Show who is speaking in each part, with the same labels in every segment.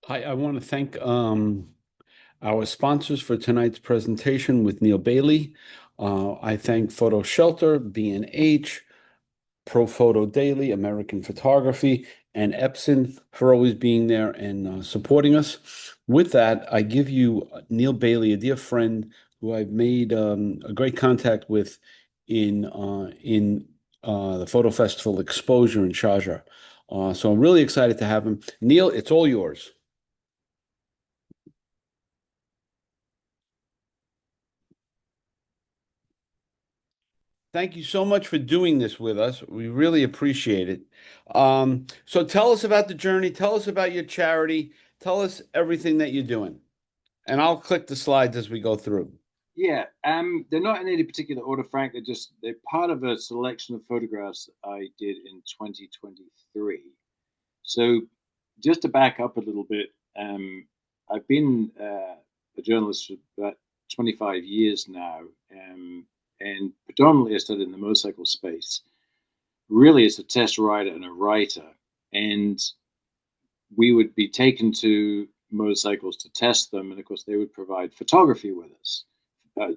Speaker 1: Hi, I want to thank our sponsors for tonight's presentation with Neil Bailey. I thank Photo Shelter, B&H, Pro Photo Daily, American Photography, and Epson for always being there and supporting us. With that, I give you Neil Bailey, a dear friend who I've made a great contact with in the Photo Festival Exposure in Sharjah. So I'm really excited to have him. Neil, it's all yours. Thank you so much for doing this with us. We really appreciate it. So tell us about the journey. Tell us about your charity. Tell us everything that you're doing. And I'll click the slides as we go through.
Speaker 2: Yeah, they're not in any particular order, Frank. They're part of a selection of photographs I did in 2023. So, just to back up a little bit, I've been a journalist for about 25 years now, and predominantly I studied in the motorcycle space. Really, as a test rider and a writer, and we would be taken to motorcycles to test them, and of course, they would provide photography with us.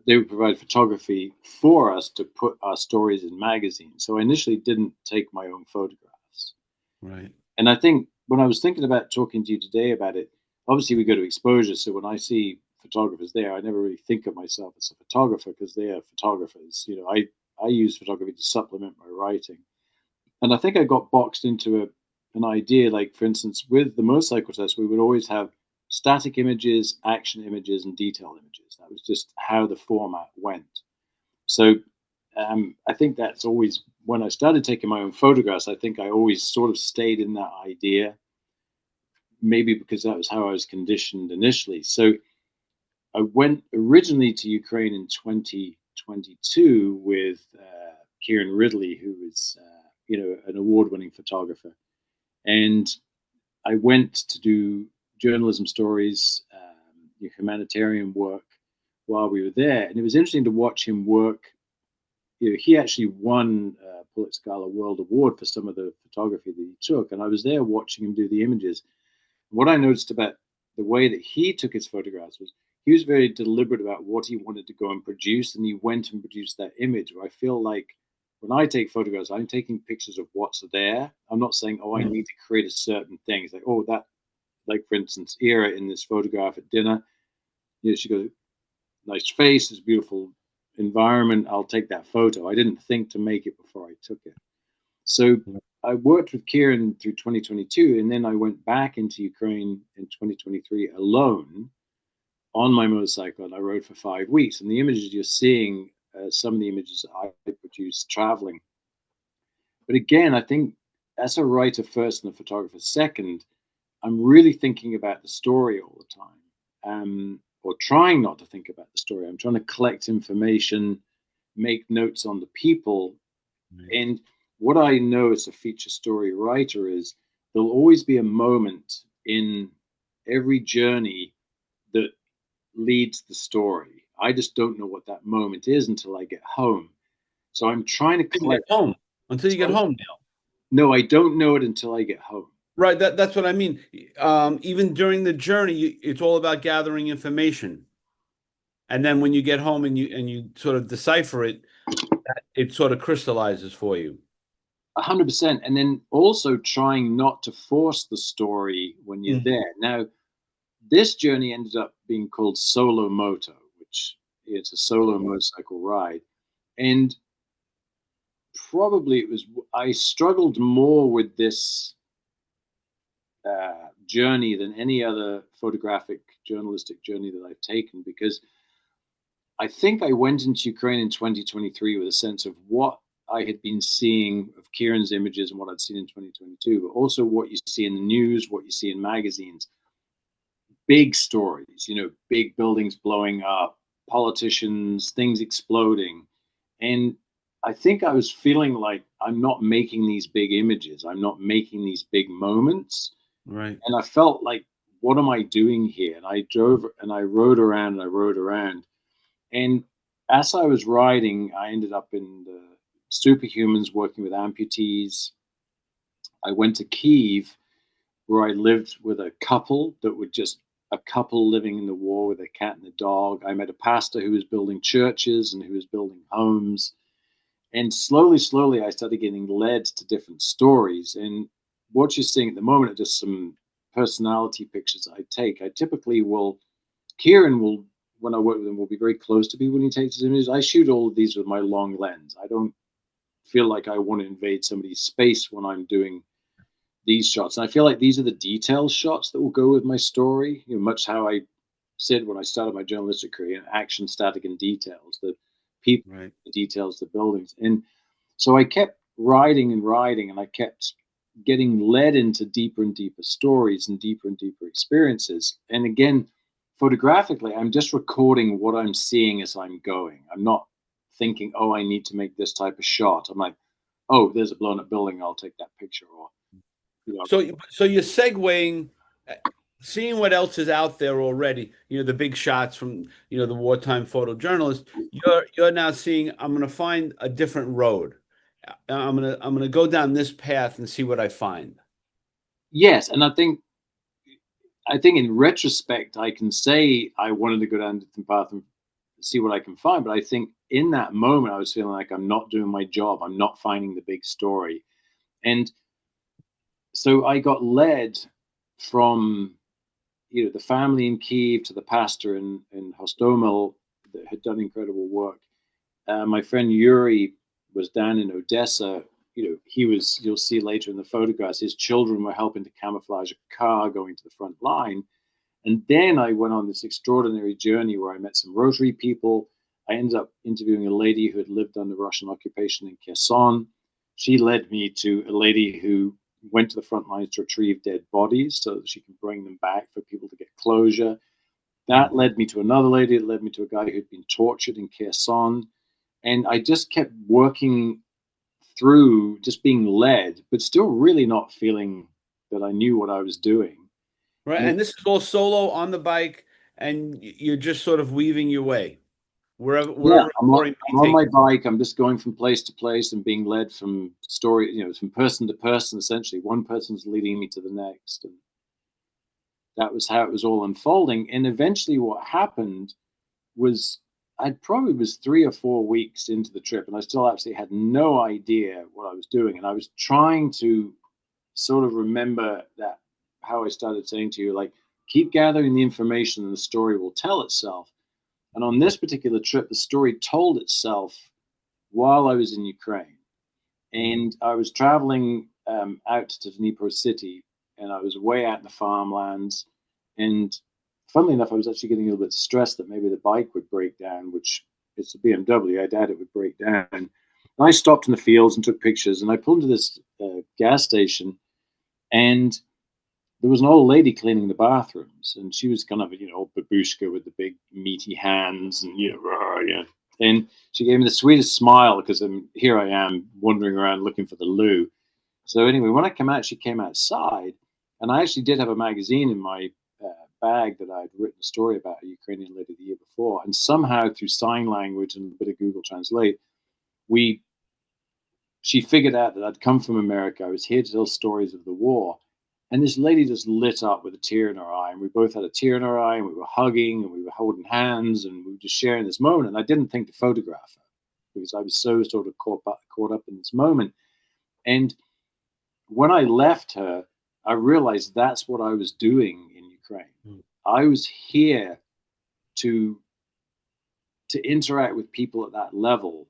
Speaker 2: They would provide photography for us to put our stories in magazines. So I initially didn't take my own photographs.
Speaker 1: Right.
Speaker 2: And I think when I was thinking about talking to you today about it, obviously we go to exposure. So when I see photographers there, I never really think of myself as a photographer because they are photographers. I use photography to supplement my writing. And I think I got boxed into an idea, like, for instance, with the motorcycle test, we would always have static images, action images, and detail images. That was just how the format went. So I think that's always, when I started taking my own photographs, I think I always sort of stayed in that idea, maybe because that was how I was conditioned initially. So I went originally to Ukraine in 2022 with Kieran Ridley, who is, an award-winning photographer, and I went to do journalism stories, humanitarian work while we were there, and it was interesting to watch him work. He actually won a Pulitzer World Award for some of the photography that he took, and I was there watching him do the images. What I noticed about the way that he took his photographs was he was very deliberate about what he wanted to go and produce, and he went and produced that image. Where I feel like when I take photographs, I'm taking pictures of what's there. I'm not saying, oh, I
Speaker 1: Mhm.
Speaker 2: need to create a certain thing. It's like, oh, that, like for instance, Ira in this photograph at dinner, she goes, nice face, this beautiful environment. I'll take that photo. I didn't think to make it before I took it. So I worked with Kieran through 2022, and then I went back into Ukraine in 2023 alone on my motorcycle, and I rode for 5 weeks. And the images you're seeing, some of the images I produced traveling. But again, I think as a writer first and a photographer second, I'm really thinking about the story all the time, or trying not to think about the story. I'm trying to collect information, make notes on the people,
Speaker 1: Right.
Speaker 2: and what I know as a feature story writer is there'll always be a moment in every journey that leads the story. I just don't know what that moment is until I get home. So I'm trying to
Speaker 1: Until you get
Speaker 2: collect.
Speaker 1: home. Until you get
Speaker 2: So,
Speaker 1: home, Neil.
Speaker 2: no, I don't know it until I get home.
Speaker 1: Right. That's what I mean. Even during the journey, it's all about gathering information. And then when you get home and you sort of decipher it, it sort of crystallizes for you.
Speaker 2: 100%. And then also trying not to force the story when you're
Speaker 1: Mhm.
Speaker 2: there. Now, this journey ended up being called Solo Moto, which it's a solo motorcycle ride. And probably it was, I struggled more with this journey than any other photographic journalistic journey that I've taken because I think I went into Ukraine in 2023 with a sense of what I had been seeing of Kieran's images and what I'd seen in 2022, but also what you see in the news, what you see in magazines. Big stories, big buildings blowing up, politicians, things exploding. And I think I was feeling like I'm not making these big images, I'm not making these big moments.
Speaker 1: Right.
Speaker 2: And I felt like, what am I doing here? And I drove and I rode around and I rode around. And as I was riding, I ended up in the superhumans working with amputees. I went to Kiev where I lived with a couple that were just a couple living in the war with a cat and a dog. I met a pastor who was building churches and who was building homes. And slowly, slowly, I started getting led to different stories. And what you're seeing at the moment are just some personality pictures I take. I typically will, Kieran will, when I work with him, will be very close to me when he takes his images. I shoot all of these with my long lens. I don't feel like I want to invade somebody's space when I'm doing these shots. And I feel like these are the detail shots that will go with my story. You know, much how I said when I started my journalistic career, action, static, and details. The people,
Speaker 1: Right.
Speaker 2: the details, the buildings. And so I kept writing and writing, and I kept getting led into deeper and deeper stories and deeper experiences. And again, photographically, I'm just recording what I'm seeing as I'm going. I'm not thinking, oh, I need to make this type of shot. I'm like, oh, there's a blown up building. I'll take that picture. Or, you know,
Speaker 1: So you're segueing, seeing what else is out there already. You know, the big shots from, you know, the wartime photojournalist. You're now seeing, I'm going to find a different road. I'm gonna go down this path and see what I find.
Speaker 2: yes. And I think in retrospect, I can say I wanted to go down a different path and see what I can find. But I think in that moment, I was feeling like I'm not doing my job. I'm not finding the big story. And so I got led from, the family in Kiev to the pastor in Hostomel that had done incredible work. My friend Yuri was down in Odessa. You'll see later in the photographs, his children were helping to camouflage a car going to the front line. And then I went on this extraordinary journey where I met some Rotary people. I ended up interviewing a lady who had lived under Russian occupation in Kherson. She led me to a lady who went to the front lines to retrieve dead bodies so that she can bring them back for people to get closure. That led me to another lady. It led me to a guy who'd been tortured in Kherson. And I just kept working through just being led, but still really not feeling that I knew what I was doing.
Speaker 1: Right.
Speaker 2: And
Speaker 1: And this is all solo on the bike, and you're just sort of weaving your way
Speaker 2: yeah,
Speaker 1: wherever a
Speaker 2: I'm on,
Speaker 1: story
Speaker 2: I'm
Speaker 1: may
Speaker 2: on
Speaker 1: take
Speaker 2: my
Speaker 1: you.
Speaker 2: bike. I'm just going from place to place and being led from story, from person to person, essentially. One person's leading me to the next. And that was how it was all unfolding. And eventually what happened was I probably was 3 or 4 weeks into the trip and I still actually had no idea what I was doing. And I was trying to sort of remember that how I started saying to you, like, keep gathering the information and the story will tell itself. And on this particular trip, the story told itself while I was in Ukraine. And I was traveling out to Dnipro City, and I was way out in the farmlands. And funnily enough, I was actually getting a little bit stressed that maybe the bike would break down, which it's a BMW. I doubt it would break down. And I stopped in the fields and took pictures. And I pulled into this gas station, and there was an old lady cleaning the bathrooms, and she was kind of old babushka with the big meaty hands, and and she gave me the sweetest smile because here I am wandering around looking for the loo. So anyway, when I came out, she came outside, and I actually did have a magazine in my bag that I'd written a story about a Ukrainian lady the year before, and somehow through sign language and a bit of Google Translate, we she figured out that I'd come from America. I was here to tell stories of the war. And this lady just lit up with a tear in her eye. And we both had a tear in our eye, and we were hugging and we were holding hands and we were just sharing this moment. And I didn't think to photograph her because I was so sort of caught up in this moment. And when I left her, I realized that's what I was doing in Ukraine.
Speaker 1: Mm.
Speaker 2: I was here to interact with people at that level.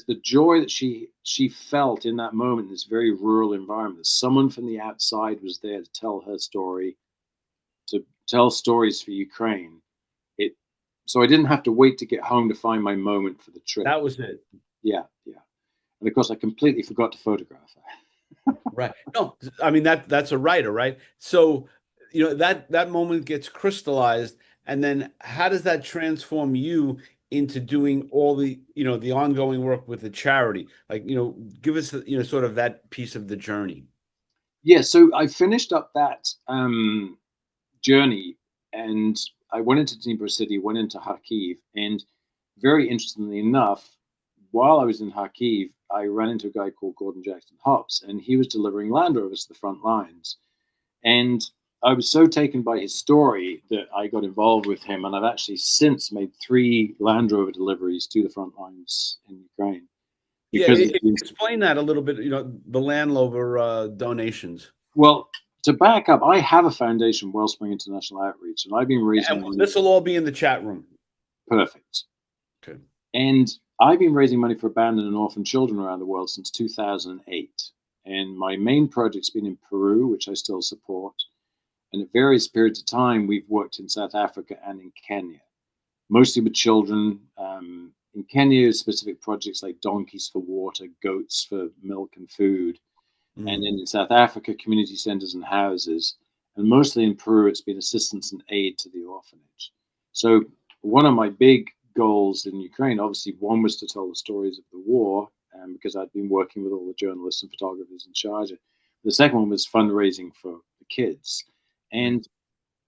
Speaker 2: The joy that she felt in that moment in this very rural environment. Someone from the outside was there to tell her story, to tell stories for Ukraine. It So I didn't have to wait to get home to find my moment for the trip.
Speaker 1: That was it.
Speaker 2: Yeah, yeah. And of course, I completely forgot to photograph her.
Speaker 1: Right. No, I mean that's a writer, right? So, you know, that moment gets crystallized, and then how does that transform you into doing all the, you know, the ongoing work with the charity? Like, you know, give us, you know, sort of that piece of the journey.
Speaker 2: Yeah, so I finished up that journey, and I went into Dnipro City, went into Kharkiv, and very interestingly enough, while I was in Kharkiv, I ran into a guy called Gordon Jackson Hops, and he was delivering Land Rovers to the front lines. And I was so taken by his story that I got involved with him, and I've actually since made 3 Land Rover deliveries to the front lines in Ukraine
Speaker 1: Yeah,
Speaker 2: because it's been.
Speaker 1: explain that a little bit, the Land Rover donations.
Speaker 2: Well, to back up, I have a foundation, Wellspring International Outreach, and I've been raising
Speaker 1: And
Speaker 2: money.
Speaker 1: this will all be in the chat room.
Speaker 2: Perfect.
Speaker 1: Okay.
Speaker 2: And I've been raising money for abandoned and orphaned children around the world since 2008. And my main project's been in Peru, which I still support. And at various periods of time, we've worked in South Africa and in Kenya, mostly with children. In Kenya, specific projects like donkeys for water, goats for milk and food. And then in South Africa, community centers and houses. And mostly in Peru, it's been assistance and aid to the orphanage. So one of my big goals in Ukraine, obviously, one was to tell the stories of the war, because I'd been working with all the journalists and photographers in charge. The second one was fundraising for the kids. And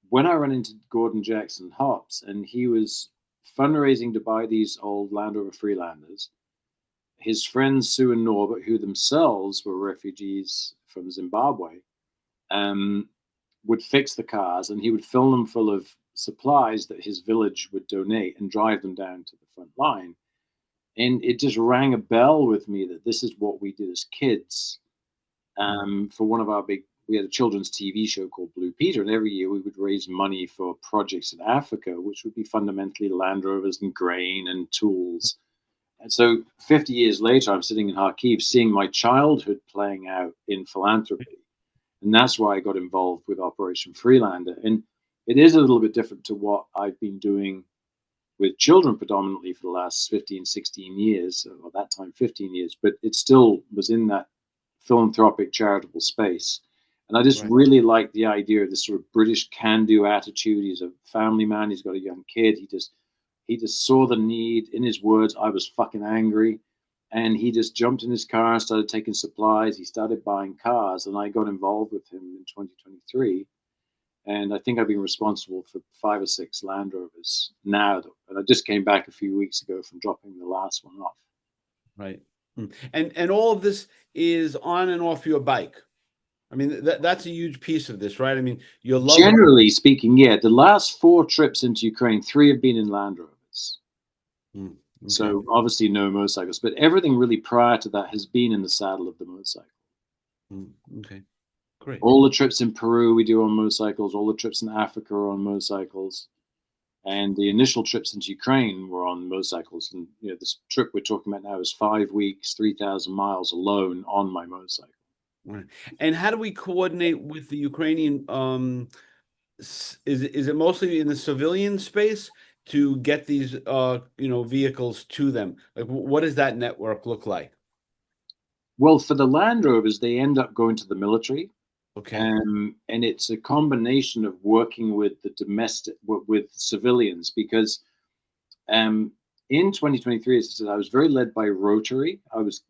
Speaker 2: when I ran into Gordon Jackson Hops, and he was fundraising to buy these old Land Rover Freelanders, his friends Sue and Norbert, who themselves were refugees from Zimbabwe, would fix the cars, and he would fill them full of supplies that his village would donate and drive them down to the front line. And it just rang a bell with me that this is what we did as kids. For one of our we had a children's TV show called Blue Peter, and every year we would raise money for projects in Africa, which would be fundamentally Land Rovers and grain and tools. And so 50 years later, I'm sitting in Kharkiv seeing my childhood playing out in philanthropy. And that's why I got involved with Operation Freelander. And it is a little bit different to what I've been doing with children predominantly for the last 15, 16 years, or that time 15 years, but it still was in that philanthropic charitable space. And I just really like the idea of this sort of British can-do attitude. He's a family man. He's got a young kid. He just saw the need. In his words, I was fucking angry. And he just jumped in his car and started taking supplies. He started buying cars. And I got involved with him in 2023. And I think I've been responsible for 5 or 6 Land Rovers now. And I just came back a few weeks ago from dropping the last one off.
Speaker 1: Right. And all of this is on and off your bike. I mean, that's a huge piece of this, right? I mean, you're
Speaker 2: generally speaking, yeah. The last 4 trips into Ukraine, 3 have been in Land Rovers. Okay. So obviously no motorcycles, but everything really prior to that has been in the saddle of the motorcycle.
Speaker 1: Okay, great.
Speaker 2: All the trips in Peru we do on motorcycles. All the trips in Africa are on motorcycles. And the initial trips into Ukraine were on motorcycles. And this trip we're talking about now is 5 weeks, 3,000 miles alone on my motorcycle.
Speaker 1: Right. And how do we coordinate with the Ukrainian? Is it mostly in the civilian space to get these vehicles to them? Like, what does that network look like?
Speaker 2: Well, for the Land Rovers, they end up going to the military.
Speaker 1: Okay.
Speaker 2: And it's a combination of working with the domestic, with civilians, because in 2023, as I said, I was very led by Rotary. I was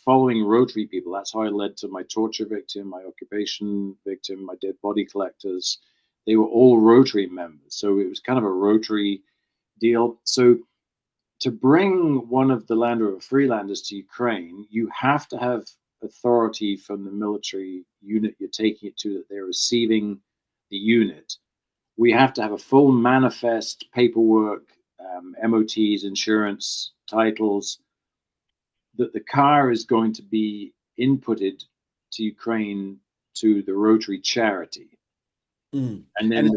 Speaker 2: following Rotary people. That's how I led to my torture victim, my occupation victim, my dead body collectors. They were all Rotary members. So it was kind of a Rotary deal. So to bring one of the Land Rover Freelanders to Ukraine, you have to have authority from the military unit you're taking it to that they're receiving the unit. We have to have a full manifest, paperwork, MOTs, insurance, titles, that the car is going to be inputted to Ukraine to the Rotary charity.
Speaker 1: And then is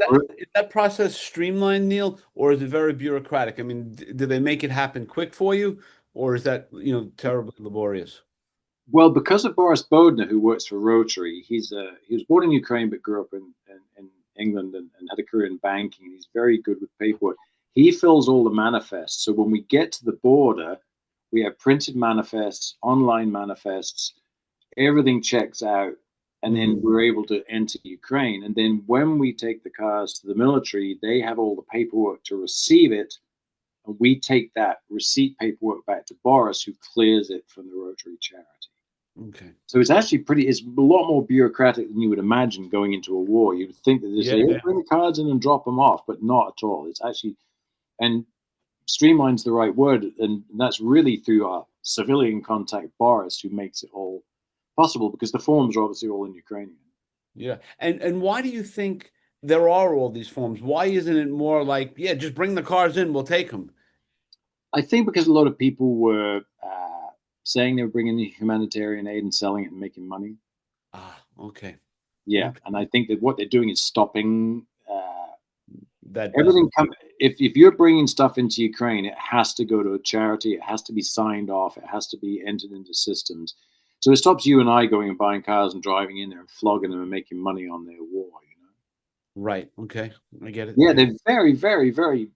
Speaker 1: that process streamlined, Neale, or is it very bureaucratic? I mean, do they make it happen quick for you, or is that terribly laborious?
Speaker 2: Well, because of Boris Bodner, who works for Rotary, he was born in Ukraine but grew up in England and had a career in banking. He's very good with paperwork. He fills all the manifests. So when we get to the border, we have printed manifests, online manifests, everything checks out, and then we're able to enter Ukraine. And then when we take the cars to the military, they have all the paperwork to receive it. And we take that receipt paperwork back to Boris, who clears it from the Rotary charity.
Speaker 1: Okay.
Speaker 2: So it's actually it's a lot more bureaucratic than you would imagine going into a war. You would think that they say, hey, bring the cards in and drop them off, but not at all. It's actually, and streamline's the right word. And that's really through our civilian contact, Boris, who makes it all possible, because the forms are obviously all in Ukrainian.
Speaker 1: Yeah. And why do you think there are all these forms? Why isn't it more like, yeah, just bring the cars in, we'll take them?
Speaker 2: I think because a lot of people were saying they were bringing in humanitarian aid and selling it and making money.
Speaker 1: Ah, okay.
Speaker 2: Yeah,
Speaker 1: Okay.
Speaker 2: and I think that what they're doing is stopping
Speaker 1: That doesn't.
Speaker 2: everything. If you're bringing stuff into Ukraine, it has to go to a charity. It has to be signed off. It has to be entered into systems. So it stops you and I going and buying cars and driving in there and flogging them and making money on their war.
Speaker 1: Right. Okay. I get it.
Speaker 2: Yeah,
Speaker 1: I get
Speaker 2: they're very, very, very.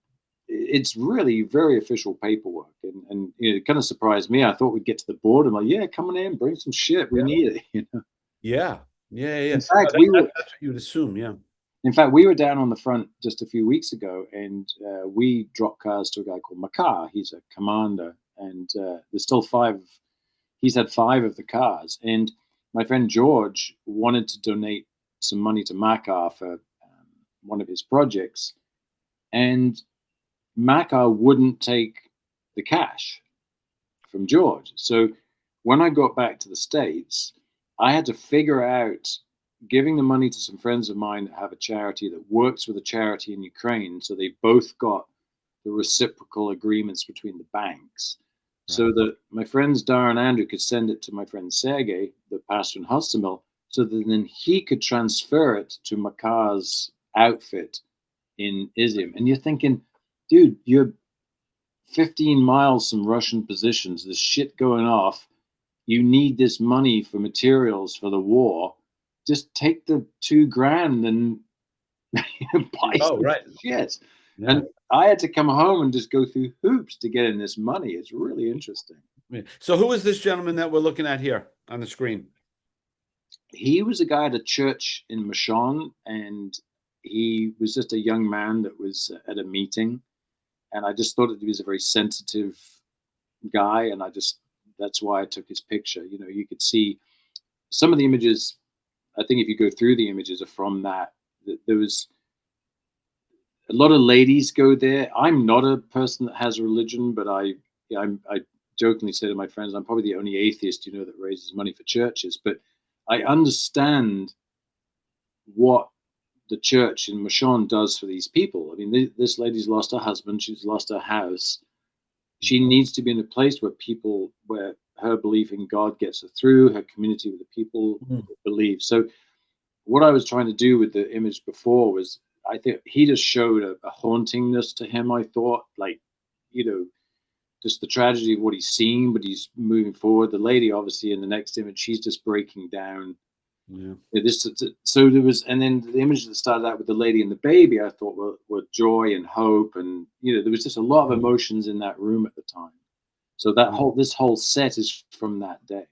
Speaker 2: It's really very official paperwork, and it kind of surprised me. I thought we'd get to the border. I'm like, yeah, come on in, bring some shit. We
Speaker 1: Yeah.
Speaker 2: need it.
Speaker 1: Yeah. Yeah. Yeah.
Speaker 2: In
Speaker 1: No,
Speaker 2: fact, we were.
Speaker 1: that's what you would assume. Yeah.
Speaker 2: In fact, we were down on the front just a few weeks ago, and we dropped cars to a guy called Makar. He's a commander, and there's still five. He's had five of the cars, and my friend George wanted to donate some money to Makar for one of his projects, and Makar wouldn't take the cash from George. So when I got back to the States, I had to figure out giving the money to some friends of mine that have a charity that works with a charity in Ukraine. So they both got the reciprocal agreements between the banks. So
Speaker 1: Right.
Speaker 2: that my friends Dara and Andrew could send it to my friend Sergey, the pastor in Hostomel, so that then he could transfer it to Makar's outfit in Izium. And you're thinking, dude, you're 15 miles from Russian positions. There's shit going off. You need this money for materials for the war. Just take the 2 grand and buy
Speaker 1: Oh,
Speaker 2: some
Speaker 1: right.
Speaker 2: shit.
Speaker 1: Yeah.
Speaker 2: And I had to come home and just go through hoops to get in this money. It's really interesting.
Speaker 1: Yeah. So who is this gentleman that we're looking at here on the screen?
Speaker 2: He was a guy at a church in Michon, and he was just a young man that was at a meeting. And I just thought that he was a very sensitive guy, and that's why I took his picture. You could see some of the images. I think if you go through the images are from that. There was a lot of ladies go there. I'm not a person that has a religion, but I jokingly say to my friends, I'm probably the only atheist that raises money for churches. But I understand what the church in Michon does for these people. I mean, this lady's lost her husband, she's lost her house. She needs to be in a place where her belief in God gets her through, her community with the people
Speaker 1: Mhm.
Speaker 2: believe. So what I was trying to do with the image before was, I think he just showed a hauntingness to him. I thought, like, you know, just the tragedy of what he's seen, but he's moving forward. The lady, obviously, in the next image, she's just breaking down.
Speaker 1: Yeah.
Speaker 2: Yeah, so there was, and then the image that started out with the lady and the baby, I thought were joy and hope, and there was just a lot of emotions in that room at the time. So this whole set is from that day.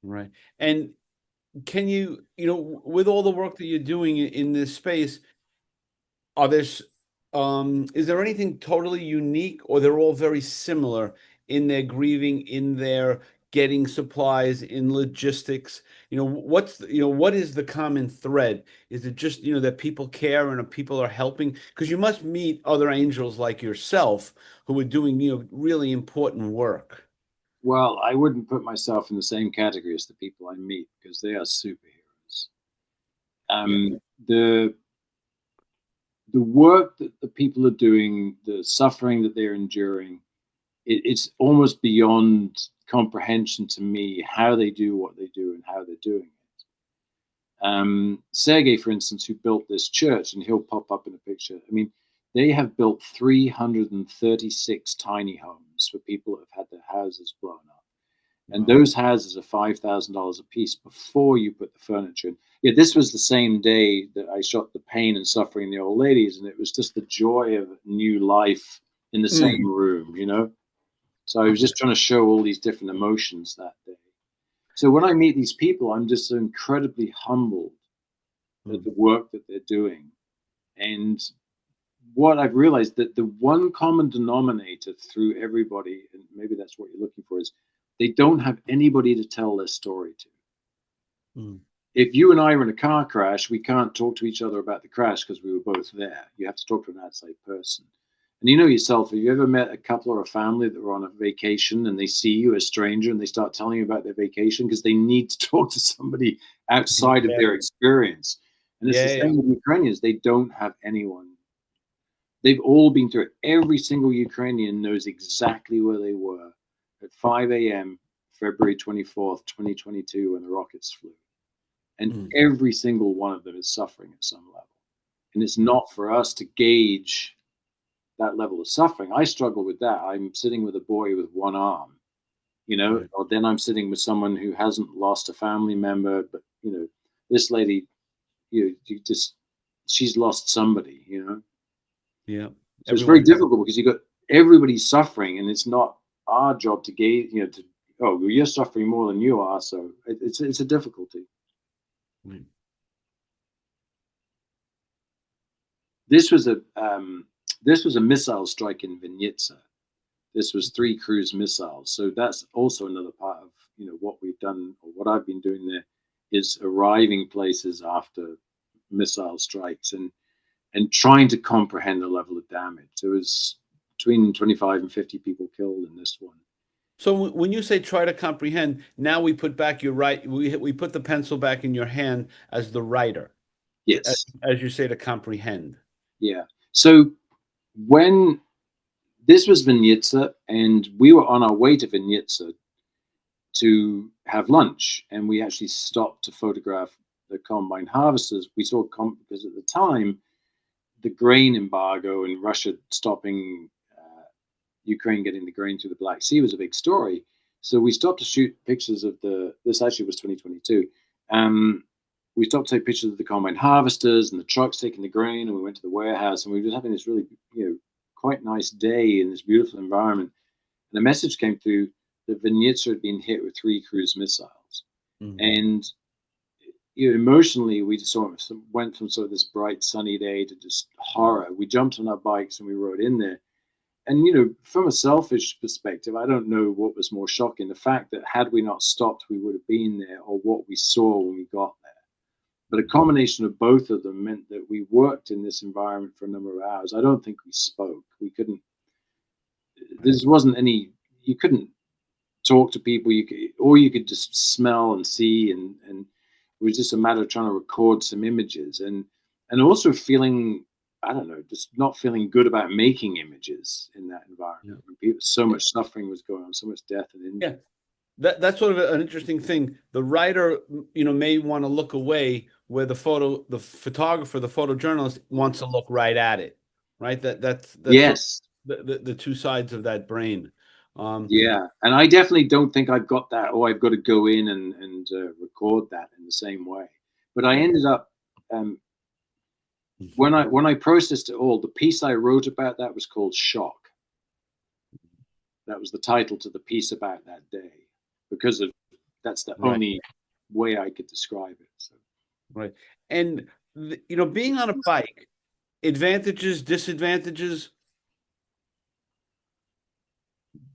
Speaker 1: Right. And can you, with all the work that you're doing in this space, are there's is there anything totally unique, or they're all very similar in their grieving, in their getting supplies, in logistics? What is the common thread? Is it just, that people care and people are helping? Because you must meet other angels like yourself who are doing, really important work.
Speaker 2: Well, I wouldn't put myself in the same category as the people I meet because they are superheroes.
Speaker 1: Yeah.
Speaker 2: The work that the people are doing, the suffering that they're enduring, it's almost beyond comprehension to me how they do what they do and how they're doing it. Sergey, for instance, who built this church, and he'll pop up in a picture. I mean, they have built 336 tiny homes for people that have had their houses blown up. And
Speaker 1: Wow.
Speaker 2: those houses are $5,000 a piece before you put the furniture in. Yeah, this was the same day that I shot the pain and suffering in the old ladies, and it was just the joy of new life in the
Speaker 1: Mm.
Speaker 2: same room. So I was just trying to show all these different emotions that day. So when I meet these people, I'm just so incredibly humbled at
Speaker 1: Mm.
Speaker 2: the work that they're doing. And what I've realized that the one common denominator through everybody, and maybe that's what you're looking for, is they don't have anybody to tell their story to.
Speaker 1: Mm.
Speaker 2: If you and I were in a car crash, we can't talk to each other about the crash because we were both there. You have to talk to an outside person. And you know yourself, have you ever met a couple or a family that were on a vacation and they see you, a stranger, and they start telling you about their vacation because they need to talk to somebody outside of
Speaker 1: Yeah.
Speaker 2: their experience. And it's the
Speaker 1: Yeah.
Speaker 2: same with Ukrainians. They don't have anyone. They've all been through it. Every single Ukrainian knows exactly where they were at 5 a.m., February 24th, 2022, when the rockets flew. And
Speaker 1: Mm,
Speaker 2: every single one of them is suffering at some level. And it's
Speaker 1: right.
Speaker 2: not for us to gauge that level of suffering. I struggle with that. I'm sitting with a boy with one arm,
Speaker 1: Right.
Speaker 2: or then I'm sitting with someone who hasn't lost a family member, but this lady, you just she's lost somebody.
Speaker 1: Yeah.
Speaker 2: So it's very
Speaker 1: Everyone.
Speaker 2: difficult because you got everybody suffering, and it's not our job to gauge, oh, well, you're suffering more than you are, so it's a difficulty.
Speaker 1: Right.
Speaker 2: This was a missile strike in Vinnytsia. This was 3 cruise missiles. So that's also another part of what we've done, or what I've been doing there, is arriving places after missile strikes and trying to comprehend the level of damage. There was between 25 and 50 people killed in this one.
Speaker 1: So when you say try to comprehend, now we put back your right, we put the pencil back in your hand as the writer,
Speaker 2: Yes.
Speaker 1: as you say, to comprehend.
Speaker 2: Yeah. So when this was Vinnytsia, and we were on our way to Vinnytsia to have lunch, and we actually stopped to photograph the combine harvesters. We saw because at the time the grain embargo and Russia stopping Ukraine getting the grain through the Black Sea was a big story. So we stopped to shoot pictures of this actually was 2022. We stopped to take pictures of the combine harvesters and the trucks taking the grain, and we went to the warehouse, and we were just having this really, quite nice day in this beautiful environment. And a message came through that Vinnytsia had been hit with 3 cruise missiles.
Speaker 1: Mm.
Speaker 2: And emotionally, we just sort of went from sort of this bright sunny day to just horror. We jumped on our bikes and we rode in there. And from a selfish perspective, I don't know what was more shocking: the fact that had we not stopped, we would have been there, or what we saw when we got there. But a combination of both of them meant that we worked in this environment for a number of hours. I don't think we spoke. We couldn't.
Speaker 1: Right.
Speaker 2: There wasn't any. You couldn't talk to people. Or you could just smell and see, and it was just a matter of trying to record some images, and also feeling, I don't know, just not feeling good about making images in that environment.
Speaker 1: Yeah.
Speaker 2: When so much suffering was going on, so much death and
Speaker 1: Yeah.
Speaker 2: injury.
Speaker 1: That's sort of an interesting thing. The writer, may want to look away where the photographer, the photojournalist wants to look right at it, right? That's sort of
Speaker 2: Yes,
Speaker 1: the two sides of that brain. Um,
Speaker 2: yeah, and I definitely don't think I've got that. Oh, I've got to go in and record that in the same way. But I
Speaker 1: yeah.
Speaker 2: ended up, when I processed it all, the piece I wrote about that was called Shock. That was the title to the piece about that day, because of that's the
Speaker 1: Right,
Speaker 2: only way I could describe it. So
Speaker 1: right. And being on a bike, advantages, disadvantages.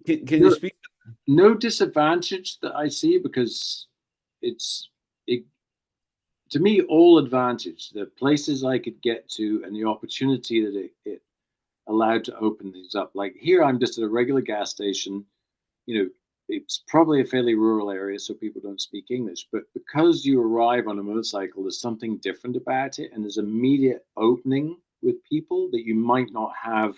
Speaker 1: Can you
Speaker 2: no,
Speaker 1: speak?
Speaker 2: no disadvantage that I see, because it's it, to me all advantage. The places I could get to and the opportunity that it allowed to open things up. Like here, I'm just at a regular gas station. you know, it's probably a fairly rural area, so people don't speak English. But because you arrive on a motorcycle, there's something different about it, and there's immediate opening with people that you might not have.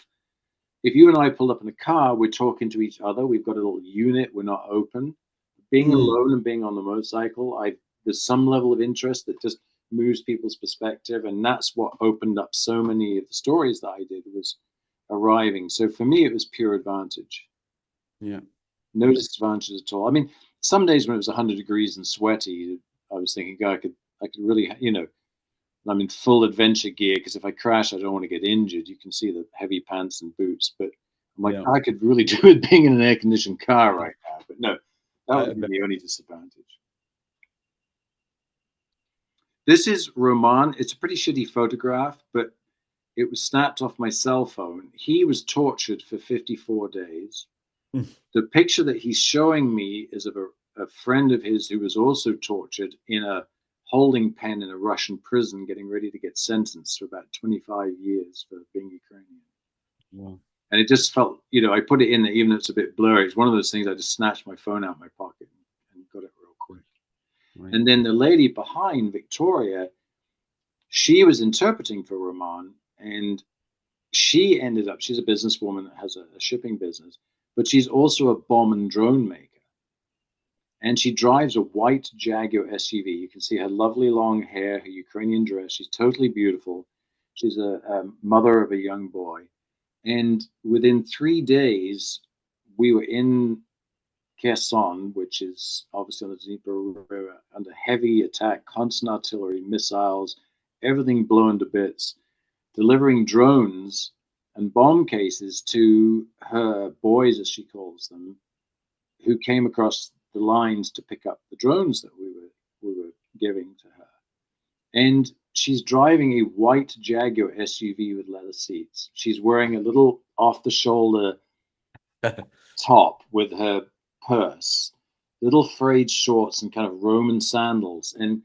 Speaker 2: If you and I pulled up in a car, we're talking to each other. We've got a little unit. We're not open. Being
Speaker 1: Mm,
Speaker 2: alone and being on the motorcycle, there's some level of interest that just moves people's perspective, and that's what opened up so many of the stories that I did, was arriving. So for me, it was pure advantage.
Speaker 1: yeah.
Speaker 2: No disadvantages at all. I mean, some days when it was 100 degrees and sweaty, I was thinking, God, I could really, I'm in full adventure gear, because if I crash, I don't want to get injured. You can see the heavy pants and boots, but I'm like,
Speaker 1: Yeah.
Speaker 2: I could really do with being in an air conditioned car right now. But no, that
Speaker 1: I
Speaker 2: would be
Speaker 1: bet.
Speaker 2: the only disadvantage. This is Roman. It's a pretty shitty photograph, but it was snapped off my cell phone. He was tortured for 54 days.
Speaker 1: Mm.
Speaker 2: The picture that he's showing me is of a friend of his who was also tortured in a holding pen in a Russian prison, getting ready to get sentenced for about 25 years for being Ukrainian.
Speaker 1: Wow.
Speaker 2: And it just felt, I put it in there, even though it's a bit blurry. It's one of those things I just snatched my phone out of my pocket and got it real quick. And then the lady behind, Victoria, she was interpreting for Roman, and she ended up, she's a businesswoman that has a shipping business, but she's also a bomb and drone maker. And she drives a white Jaguar SUV. You can see her lovely long hair, her Ukrainian dress. She's totally beautiful. She's a mother of a young boy. And within 3 days, we were in Kherson, which is obviously on the Dnieper River, under heavy attack, constant artillery, missiles, everything blown to bits, delivering drones and bomb cases to her boys, as she calls them, who came across the lines to pick up the drones that we were giving to her. And she's driving a white Jaguar SUV with leather seats. She's wearing a little off-the-shoulder top with her purse, little frayed shorts, and kind of Roman sandals. And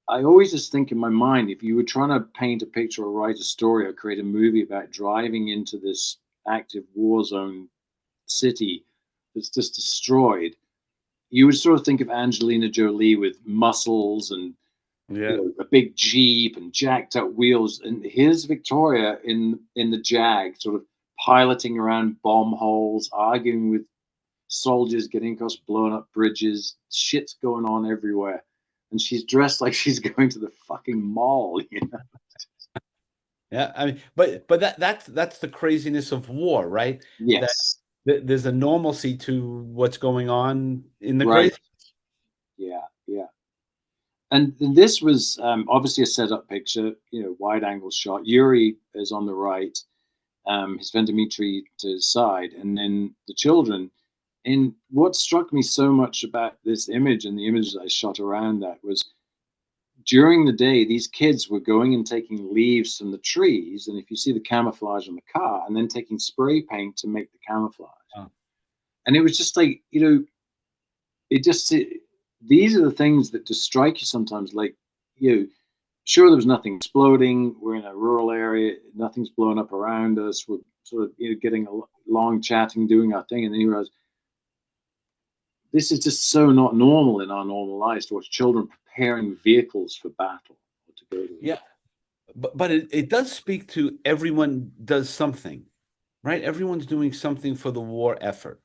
Speaker 2: I always just think in my mind, if you were trying to paint a picture or write a story or create a movie about driving into this active war zone city that's just destroyed, you would sort of think of Angelina Jolie with muscles and a big Jeep and jacked up wheels. And here's Victoria in the Jag, sort of piloting around bomb holes, arguing with soldiers, getting across blown up bridges. Shit's going on everywhere. And she's dressed like she's going to the fucking mall, you know?
Speaker 1: Yeah, I mean, but that's the craziness of war, right? That
Speaker 2: Yes.
Speaker 1: there's a normalcy to what's going on in the
Speaker 2: Right.
Speaker 1: crazy.
Speaker 2: Yeah. Yeah. And this was obviously a setup picture, wide angle shot. Yuri is on the right, his friend Dmitry to his side, and then the children. And what struck me so much about this image and the images I shot around that was during the day, these kids were going and taking leaves from the trees. And if you see the camouflage on the car, and then taking spray paint to make the camouflage.
Speaker 1: Oh.
Speaker 2: And it was just like, these are the things that just strike you sometimes. Like, sure, there was nothing exploding. We're in a rural area. Nothing's blown up around us. We're sort of getting along, chatting, doing our thing. And then you realize this is just so not normal in our normal lives to watch children preparing vehicles for battle or to go to.
Speaker 1: Yeah, but it does speak to everyone does something, right? Everyone's doing something for the war effort,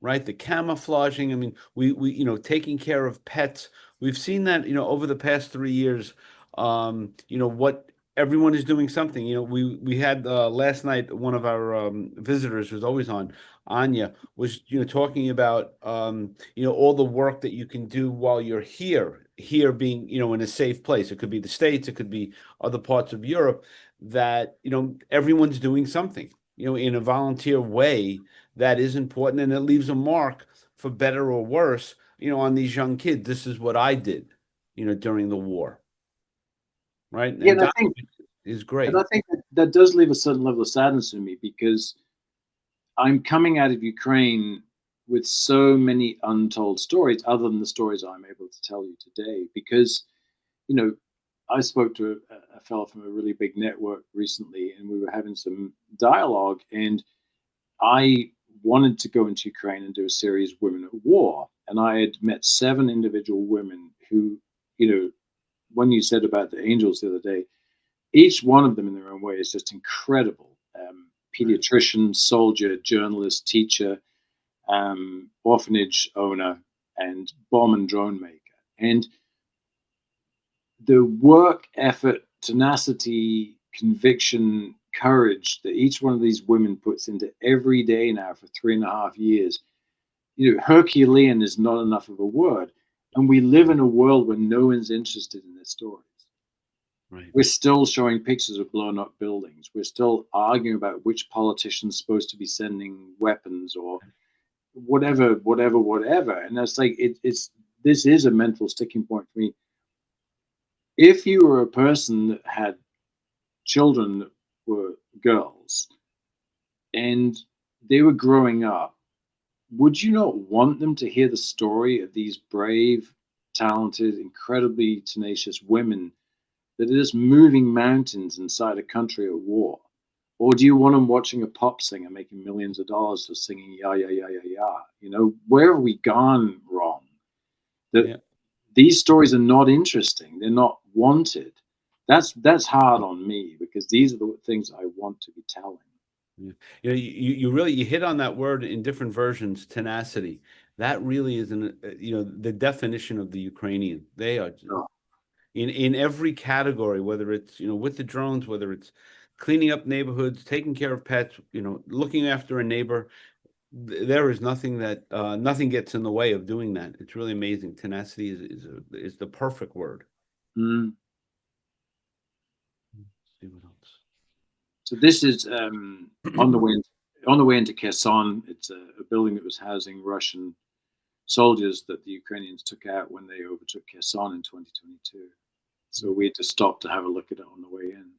Speaker 1: right? The camouflaging. I mean, we taking care of pets. We've seen that over the past 3 years. What everyone is doing something. We had last night one of our visitors who's always on, Anya, was talking about all the work that you can do while you're here being in a safe place. It could be the States, it could be other parts of Europe, that everyone's doing something in a volunteer way that is important, and it leaves a mark for better or worse on these young kids. This is what I did during the war, right?
Speaker 2: Yeah,
Speaker 1: And document is
Speaker 2: and I
Speaker 1: great.
Speaker 2: think that does leave a certain level of sadness in me because I'm coming out of Ukraine with so many untold stories, other than the stories I'm able to tell you today. Because, you know, I spoke to a fellow from a really big network recently, and we were having some dialogue. And I wanted to go into Ukraine and do a series, Women at War. And I had met 7 individual women who, when you said about the angels the other day, each one of them in their own way is just incredible. Pediatrician, soldier, journalist, teacher, orphanage owner, and bomb and drone maker. And the work, effort, tenacity, conviction, courage that each one of these women puts into every day now for 3.5 years, Herculean is not enough of a word. And we live in a world where no one's interested in their stories.
Speaker 1: Right.
Speaker 2: We're still showing pictures of blown up buildings. We're still arguing about which politician's supposed to be sending weapons or whatever. And that's like, this is a mental sticking point for me. If you were a person that had children that were girls and they were growing up, would you not want them to hear the story of these brave, talented, incredibly tenacious women that are just moving mountains inside a country at war? Or do you want them watching a pop singer making millions of dollars just singing "ya ya ya ya ya"? Where have we gone wrong? That
Speaker 1: Yeah.
Speaker 2: these stories are not interesting. They're not wanted. That's hard on me because these are the things I want to be telling.
Speaker 1: Yeah. You know, you really you hit on that word in different versions, tenacity. That really is the definition of the Ukrainian. They are
Speaker 2: Oh,
Speaker 1: in every category, whether it's, with the drones, whether it's cleaning up neighborhoods, taking care of pets, looking after a neighbor. There is nothing that nothing gets in the way of doing that. It's really amazing. Tenacity is the perfect word.
Speaker 2: mm.
Speaker 1: Let's see what else.
Speaker 2: So this is on the way on the way into Kherson. It's a building that was housing Russian soldiers that the Ukrainians took out when they overtook Kherson in 2022. So we had to stop to have a look at it on the way in.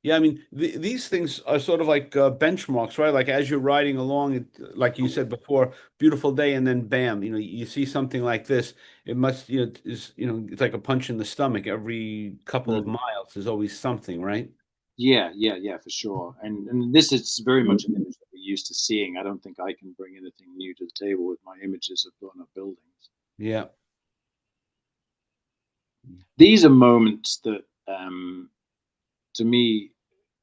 Speaker 1: Yeah, I mean, these things are sort of like benchmarks, right? Like as you're riding along, like you said before, beautiful day, and then bam, you see something like this. It must, it's like a punch in the stomach. Every couple of
Speaker 2: Mm.
Speaker 1: miles, there's always something, right?
Speaker 2: Yeah, yeah, yeah, for sure. And this is very much an image that we're used to seeing. I don't think I can bring anything new to the table with my images of blown up buildings.
Speaker 1: Yeah.
Speaker 2: These are moments that, to me,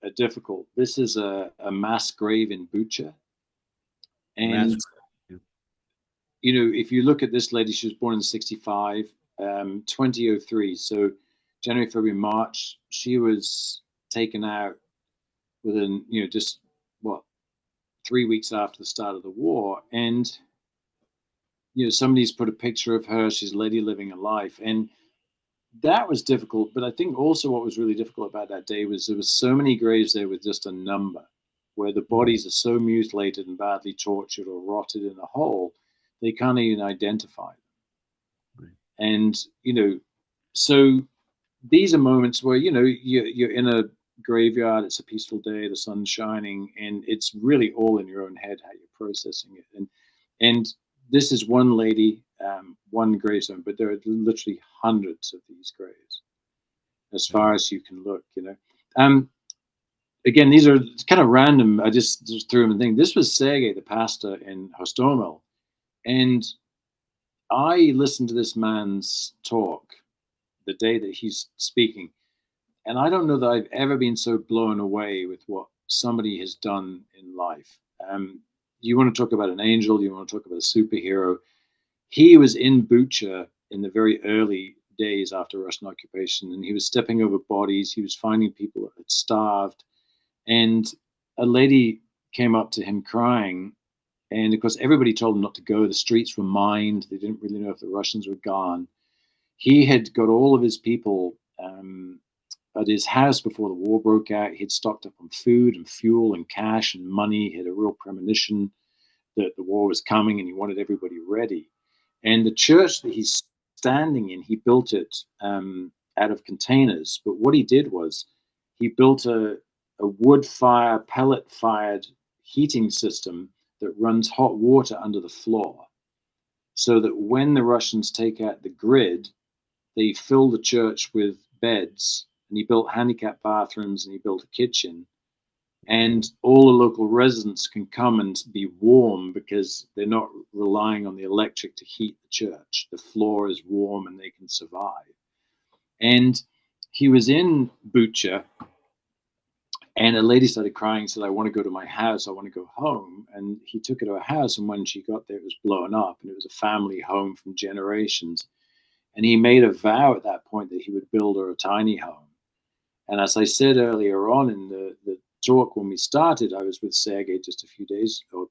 Speaker 2: are difficult. This is a mass grave in Bucha.
Speaker 1: Mass.
Speaker 2: And, if you look at this lady, she was born in 65, 2003. So January, February, March, she was taken out within, just what, 3 weeks after the start of the war. And, somebody's put a picture of her. She's a lady living a life. And that was difficult. But I think also what was really difficult about that day was there was so many graves there with just a number, where the bodies are so mutilated and badly tortured or rotted in a hole, they can't even identify them.
Speaker 1: Right.
Speaker 2: And, so these are moments where, you're in a graveyard, it's a peaceful day, the sun's shining, and it's really all in your own head how you're processing it. And this is one lady, one gravestone, but there are literally hundreds of these graves as far as you can look. Again, these are kind of random. I just threw them in thing. This was Sergey, the pastor in Hostomel, and I listened to this man's talk the day that he's speaking, and I don't know that I've ever been so blown away with what somebody has done in life. You want to talk about an angel? You want to talk about a superhero? He was in Bucha in the very early days after Russian occupation, and he was stepping over bodies. He was finding people that had starved, and a lady came up to him crying. And of course, everybody told him not to go. The streets were mined. They didn't really know if the Russians were gone. He had got all of his people at his house before the war broke out. He'd stocked up on food and fuel and cash and money. He had a real premonition that the war was coming, and he wanted everybody ready. And the church that he's standing in, he built it out of containers. But what he did was he built a wood fire, pellet fired heating system that runs hot water under the floor, so that when the Russians take out the grid, they fill the church with beds. And he built handicap bathrooms, and he built a kitchen, and all the local residents can come and be warm because they're not relying on the electric to heat the church. The floor is warm and they can survive. And he was in Bucha, and a lady started crying, said, I want to go to my house, I want to go home. And he took her to a house, and when she got there, it was blown up, and it was a family home from generations. And he made a vow at that point that he would build her a tiny home. And as I said earlier on in the talk when we started, I was with Sergey just a few days or a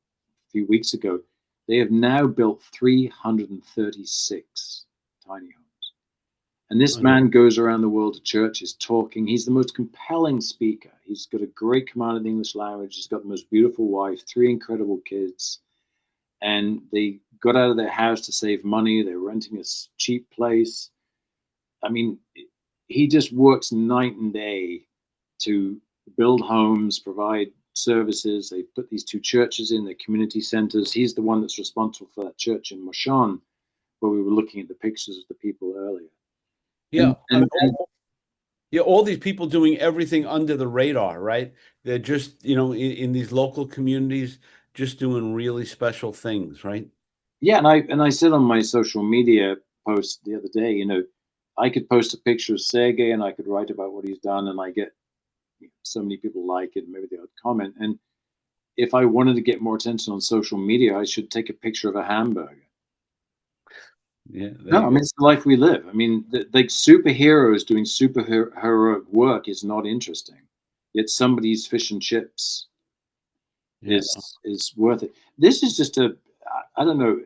Speaker 2: few weeks ago. They have now built 336 tiny homes. And this man goes around the world to churches talking. He's the most compelling speaker. He's got a great command of the English language. He's got the most beautiful wife, 3 incredible kids. And they got out of their house to save money. They're renting a cheap place. I mean, he just works night and day to build homes, provide services. They put these 2 churches in, their community centers. He's the one that's responsible for that church in Moshon, where we were looking at the pictures of the people earlier.
Speaker 1: Yeah. I mean,
Speaker 2: And
Speaker 1: yeah, all these people doing everything under the radar, right? They're just, in these local communities, just doing really special things, right?
Speaker 2: yeah, and I said on my social media, post the other day. I could post a picture of Sergey and I could write about what he's done, and I get so many people like it, maybe they would comment. And if I wanted to get more attention on social media, I should take a picture of a hamburger.
Speaker 1: Yeah, there
Speaker 2: No,
Speaker 1: you
Speaker 2: I
Speaker 1: go.
Speaker 2: mean, it's the life we live. I mean, like superheroes doing superheroic work is not interesting. Yet somebody's fish and chips
Speaker 1: Yeah.
Speaker 2: is worth it. This is just I don't know.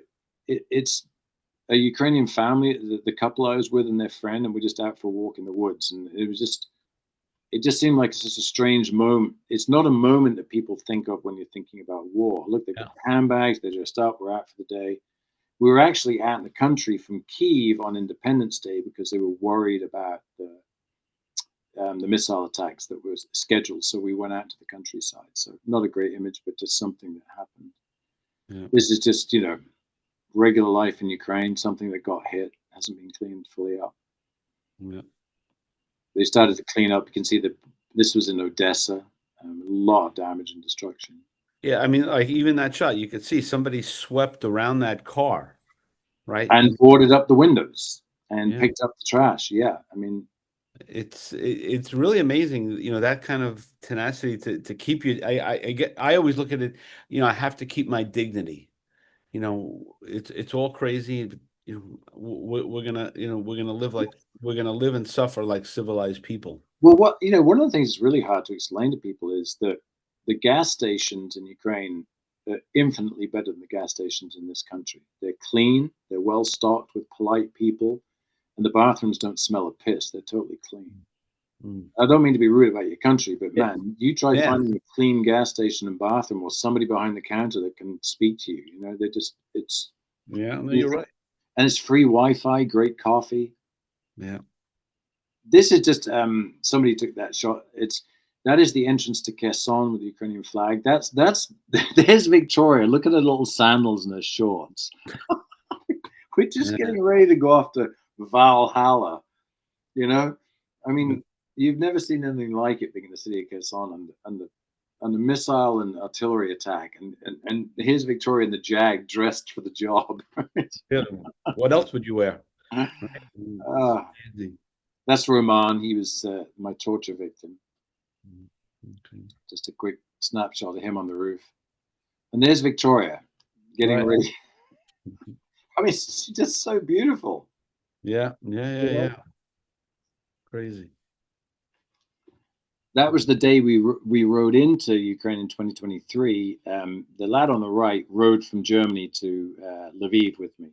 Speaker 2: It's a Ukrainian family, the couple I was with and their friend, and we're just out for a walk in the woods, and it just seemed like it's just a strange moment. It's not a moment that people think of when you're thinking about war. Look, they've
Speaker 1: Yeah.
Speaker 2: got their handbags, they're dressed up, we're out for the day. We were actually out in the country from Kyiv on Independence Day because they were worried about the missile attacks that were scheduled. So we went out to the countryside. So not a great image, but just something that happened.
Speaker 1: Yeah.
Speaker 2: This is just, regular life in Ukraine, something that got hit, hasn't been cleaned fully up.
Speaker 1: Yeah.
Speaker 2: They started to clean up. You can see that this was in Odessa, a lot of damage and destruction.
Speaker 1: Yeah, I mean, like even that shot, you could see somebody swept around that car, right?
Speaker 2: And boarded up the windows and
Speaker 1: Yeah,
Speaker 2: picked up the trash. Yeah. I mean,
Speaker 1: it's really amazing, that kind of tenacity to keep you. I always look at it, I have to keep my dignity. It's all crazy. We're gonna live like we're gonna live and suffer like civilized people.
Speaker 2: well, one of the things that's really hard to explain to people is that the gas stations in Ukraine are infinitely better than the gas stations in this country. They're clean, they're well stocked with polite people, and the bathrooms don't smell of piss. They're totally clean.
Speaker 1: Mm.
Speaker 2: I don't mean to be rude about your country, but
Speaker 1: Yeah,
Speaker 2: man, you try
Speaker 1: yeah,
Speaker 2: finding a clean gas station and bathroom or somebody behind the counter that can speak to you. They just
Speaker 1: yeah. No, you're right.
Speaker 2: and it's free Wi-Fi, great coffee.
Speaker 1: Yeah,
Speaker 2: This is just somebody took that shot. That is the entrance to Kherson with the Ukrainian flag. That's there's Victoria. Look at her little sandals and her shorts. We're just
Speaker 1: yeah.
Speaker 2: getting ready to go off to Valhalla. You know, I mean, you've never seen anything like it being in the city of Kherson and the missile and artillery attack. And here's Victoria in the Jag dressed for the job. Right?
Speaker 1: Yeah. What else would you wear? Right? It's
Speaker 2: Uh,
Speaker 1: amazing.
Speaker 2: that's Roman. He was my torture victim.
Speaker 1: Mm, okay.
Speaker 2: Just a quick snapshot of him on the roof. And there's Victoria getting
Speaker 1: Right.
Speaker 2: ready. I mean, she's just so beautiful.
Speaker 1: Yeah, yeah, yeah,
Speaker 2: You know?
Speaker 1: yeah. Crazy.
Speaker 2: That was the day we rode into Ukraine in 2023. The lad on the right rode from Germany to Lviv with me,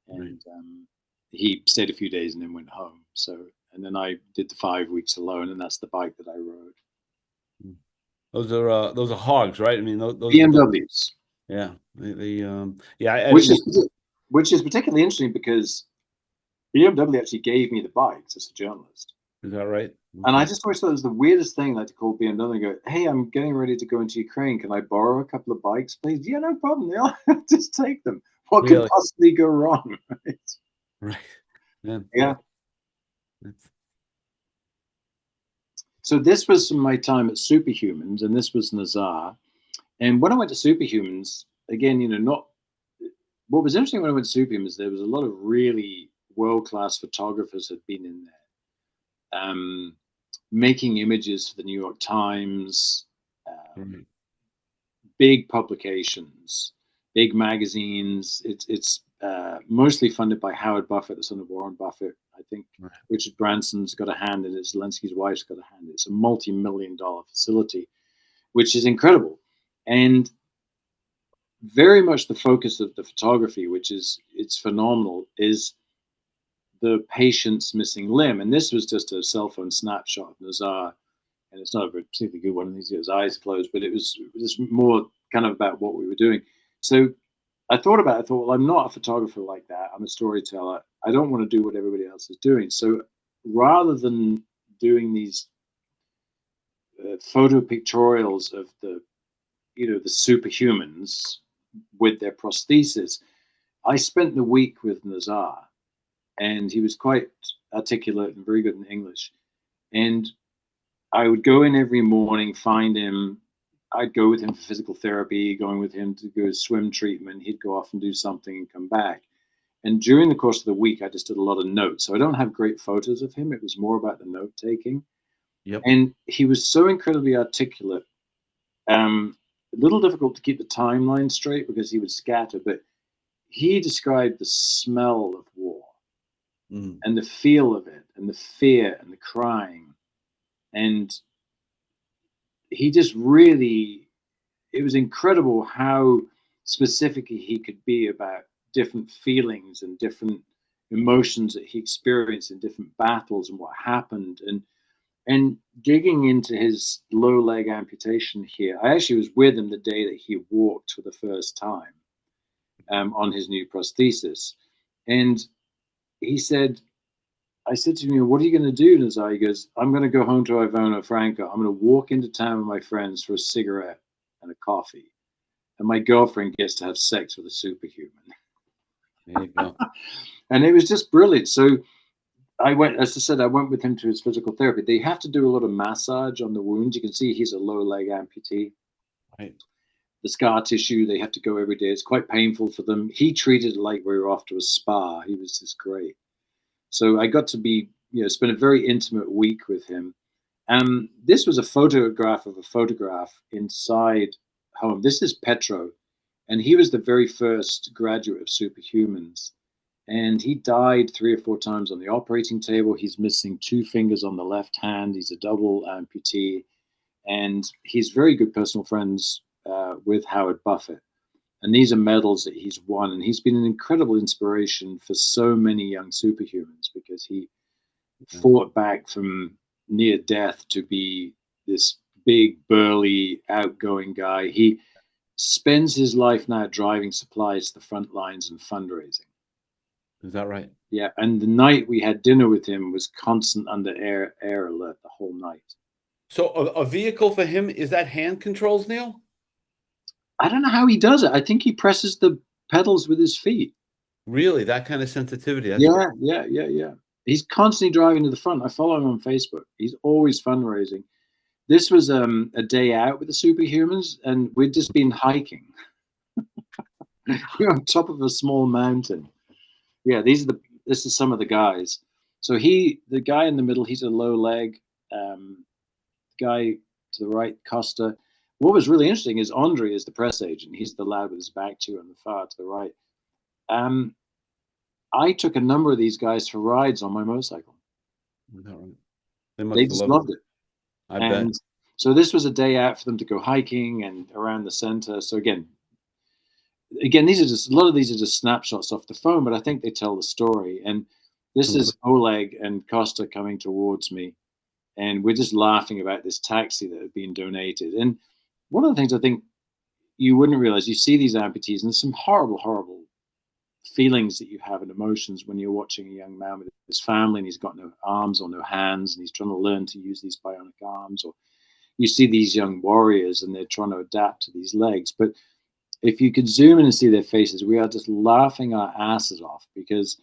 Speaker 1: Right.
Speaker 2: and he stayed a few days and then went home. So, and then I did the 5 weeks alone, and that's the bike that I rode.
Speaker 1: Mm. Those are hogs, right? I mean, those
Speaker 2: BMWs,
Speaker 1: yeah, yeah. I
Speaker 2: which
Speaker 1: didn't.
Speaker 2: is which is particularly interesting because BMW actually gave me the bikes as a journalist.
Speaker 1: Is that right?
Speaker 2: And I
Speaker 1: Okay.
Speaker 2: just always thought it was the weirdest thing, like to call BMW and go, "Hey, I'm getting ready to go into Ukraine. Can I borrow a couple of bikes, please?" Yeah, no problem. Yeah, just take them. What could
Speaker 1: Really?
Speaker 2: possibly go wrong? Right?
Speaker 1: Right. Yeah.
Speaker 2: Yeah.
Speaker 1: That's,
Speaker 2: So this was my time at Superhumans, and this was Nazar. And when I went to Superhumans, again, not what was interesting when I went to Superhumans, there was a lot of really world class photographers had been in there, making images for the New York Times.
Speaker 1: right.
Speaker 2: Big publications, big magazines. It's mostly funded by Howard Buffett, the son of Warren Buffett. I think
Speaker 1: Right.
Speaker 2: Richard Branson's got a hand in it. Zelensky's wife's got a hand in it. It's a multi-million-dollar facility, which is incredible. And very much the focus of the photography, which is it's phenomenal, is the patient's missing limb. And this was just a cell phone snapshot of Nazar, and it's not a particularly good one. He's got his eyes closed, but it was more kind of about what we were doing. So I thought, well, I'm not a photographer like that. I'm a storyteller. I don't want to do what everybody else is doing. So rather than doing these photo pictorials of the superhumans with their prosthesis, I spent the week with Nazar, and he was quite articulate and very good in English. And I would go in every morning, find him. I'd go with him for physical therapy, going with him to go swim treatment. He'd go off and do something and come back. And during the course of the week, I just did a lot of notes. So I don't have great photos of him. It was more about the note taking.
Speaker 1: Yep.
Speaker 2: And he was so incredibly articulate. A little difficult to keep the timeline straight because he would scatter, but he described the smell of war
Speaker 1: Mm.
Speaker 2: and the feel of it and the fear and the crying. And he just really, it was incredible how specific he could be about different feelings and different emotions that he experienced in different battles and what happened. And digging into his low leg amputation here, I actually was with him the day that he walked for the first time on his new prosthesis. And he said, I said to him, what are you going to do, Nazar? He goes, I'm going to go home to Ivona Franca. I'm going to walk into town with my friends for a cigarette and a coffee. And my girlfriend gets to have sex with a superhuman.
Speaker 1: There you go.
Speaker 2: And it was just brilliant. So I went, as I said, I went with him to his physical therapy. They have to do a lot of massage on the wounds. You can see he's a low leg amputee.
Speaker 1: Right.
Speaker 2: The scar tissue, they have to go every day. It's quite painful for them. He treated it like we were off to a spa. He was just great. So I got to be, spend a very intimate week with him. This was a photograph of a photograph inside home. This is Petro, and he was the very first graduate of Superhumans. And he died 3 or 4 times on the operating table. He's missing 2 fingers on the left hand. He's a double amputee. And he's very good personal friends with Howard Buffett. And these are medals that he's won. And he's been an incredible inspiration for so many young superhumans because he fought back from near death to be this big, burly, outgoing guy. He spends his life now driving supplies to the front lines and fundraising.
Speaker 1: Is that right?
Speaker 2: Yeah, and the night we had dinner with him was constant under air alert the whole night.
Speaker 1: So a vehicle for him, is that hand controls, Neil?
Speaker 2: I don't know how he does it. I think he presses the pedals with his feet.
Speaker 1: Really? That kind of sensitivity? That's
Speaker 2: Yeah. He's constantly driving to the front. I follow him on Facebook. He's always fundraising. This was a day out with the Superhumans, and we'd just been hiking. We're on top of a small mountain. Yeah, this is some of the guys. So the guy in the middle, he's a low leg. Guy to the right, Costa. What was really interesting is Andre is the press agent. He's the lad with his back to you on the far to the right. I took a number of these guys for rides on my motorcycle.
Speaker 1: Is that right? They must
Speaker 2: They
Speaker 1: have
Speaker 2: just
Speaker 1: loved
Speaker 2: loved it.
Speaker 1: I
Speaker 2: And
Speaker 1: bet.
Speaker 2: so this was a day out for them to go hiking and around the center. So again, these are just a lot of these are just snapshots off the phone, but I think they tell the story. And this is Oleg and Costa coming towards me, and we're just laughing about this taxi that had been donated. And one of the things I think you wouldn't realize, you see these amputees, and there's some horrible, horrible feelings that you have and emotions when you're watching a young man with his family and he's got no arms or no hands and he's trying to learn to use these bionic arms, or you see these young warriors and they're trying to adapt to these legs. But if you could zoom in and see their faces, we are just laughing our asses off because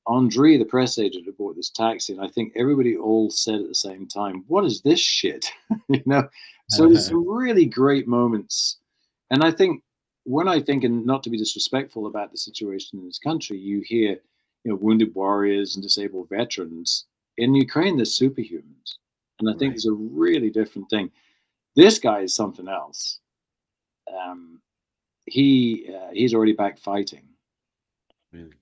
Speaker 2: Andre, the press agent, had bought this taxi, and I think everybody all said at the same time, "What is this shit?" So there's some really great moments, and I think when I think, and not to be disrespectful about the situation in this country, you hear, wounded warriors and disabled veterans. In Ukraine, there's superhumans, and I think
Speaker 1: Right.
Speaker 2: there's a really different thing. This guy is something else. He's already back fighting.
Speaker 1: Really.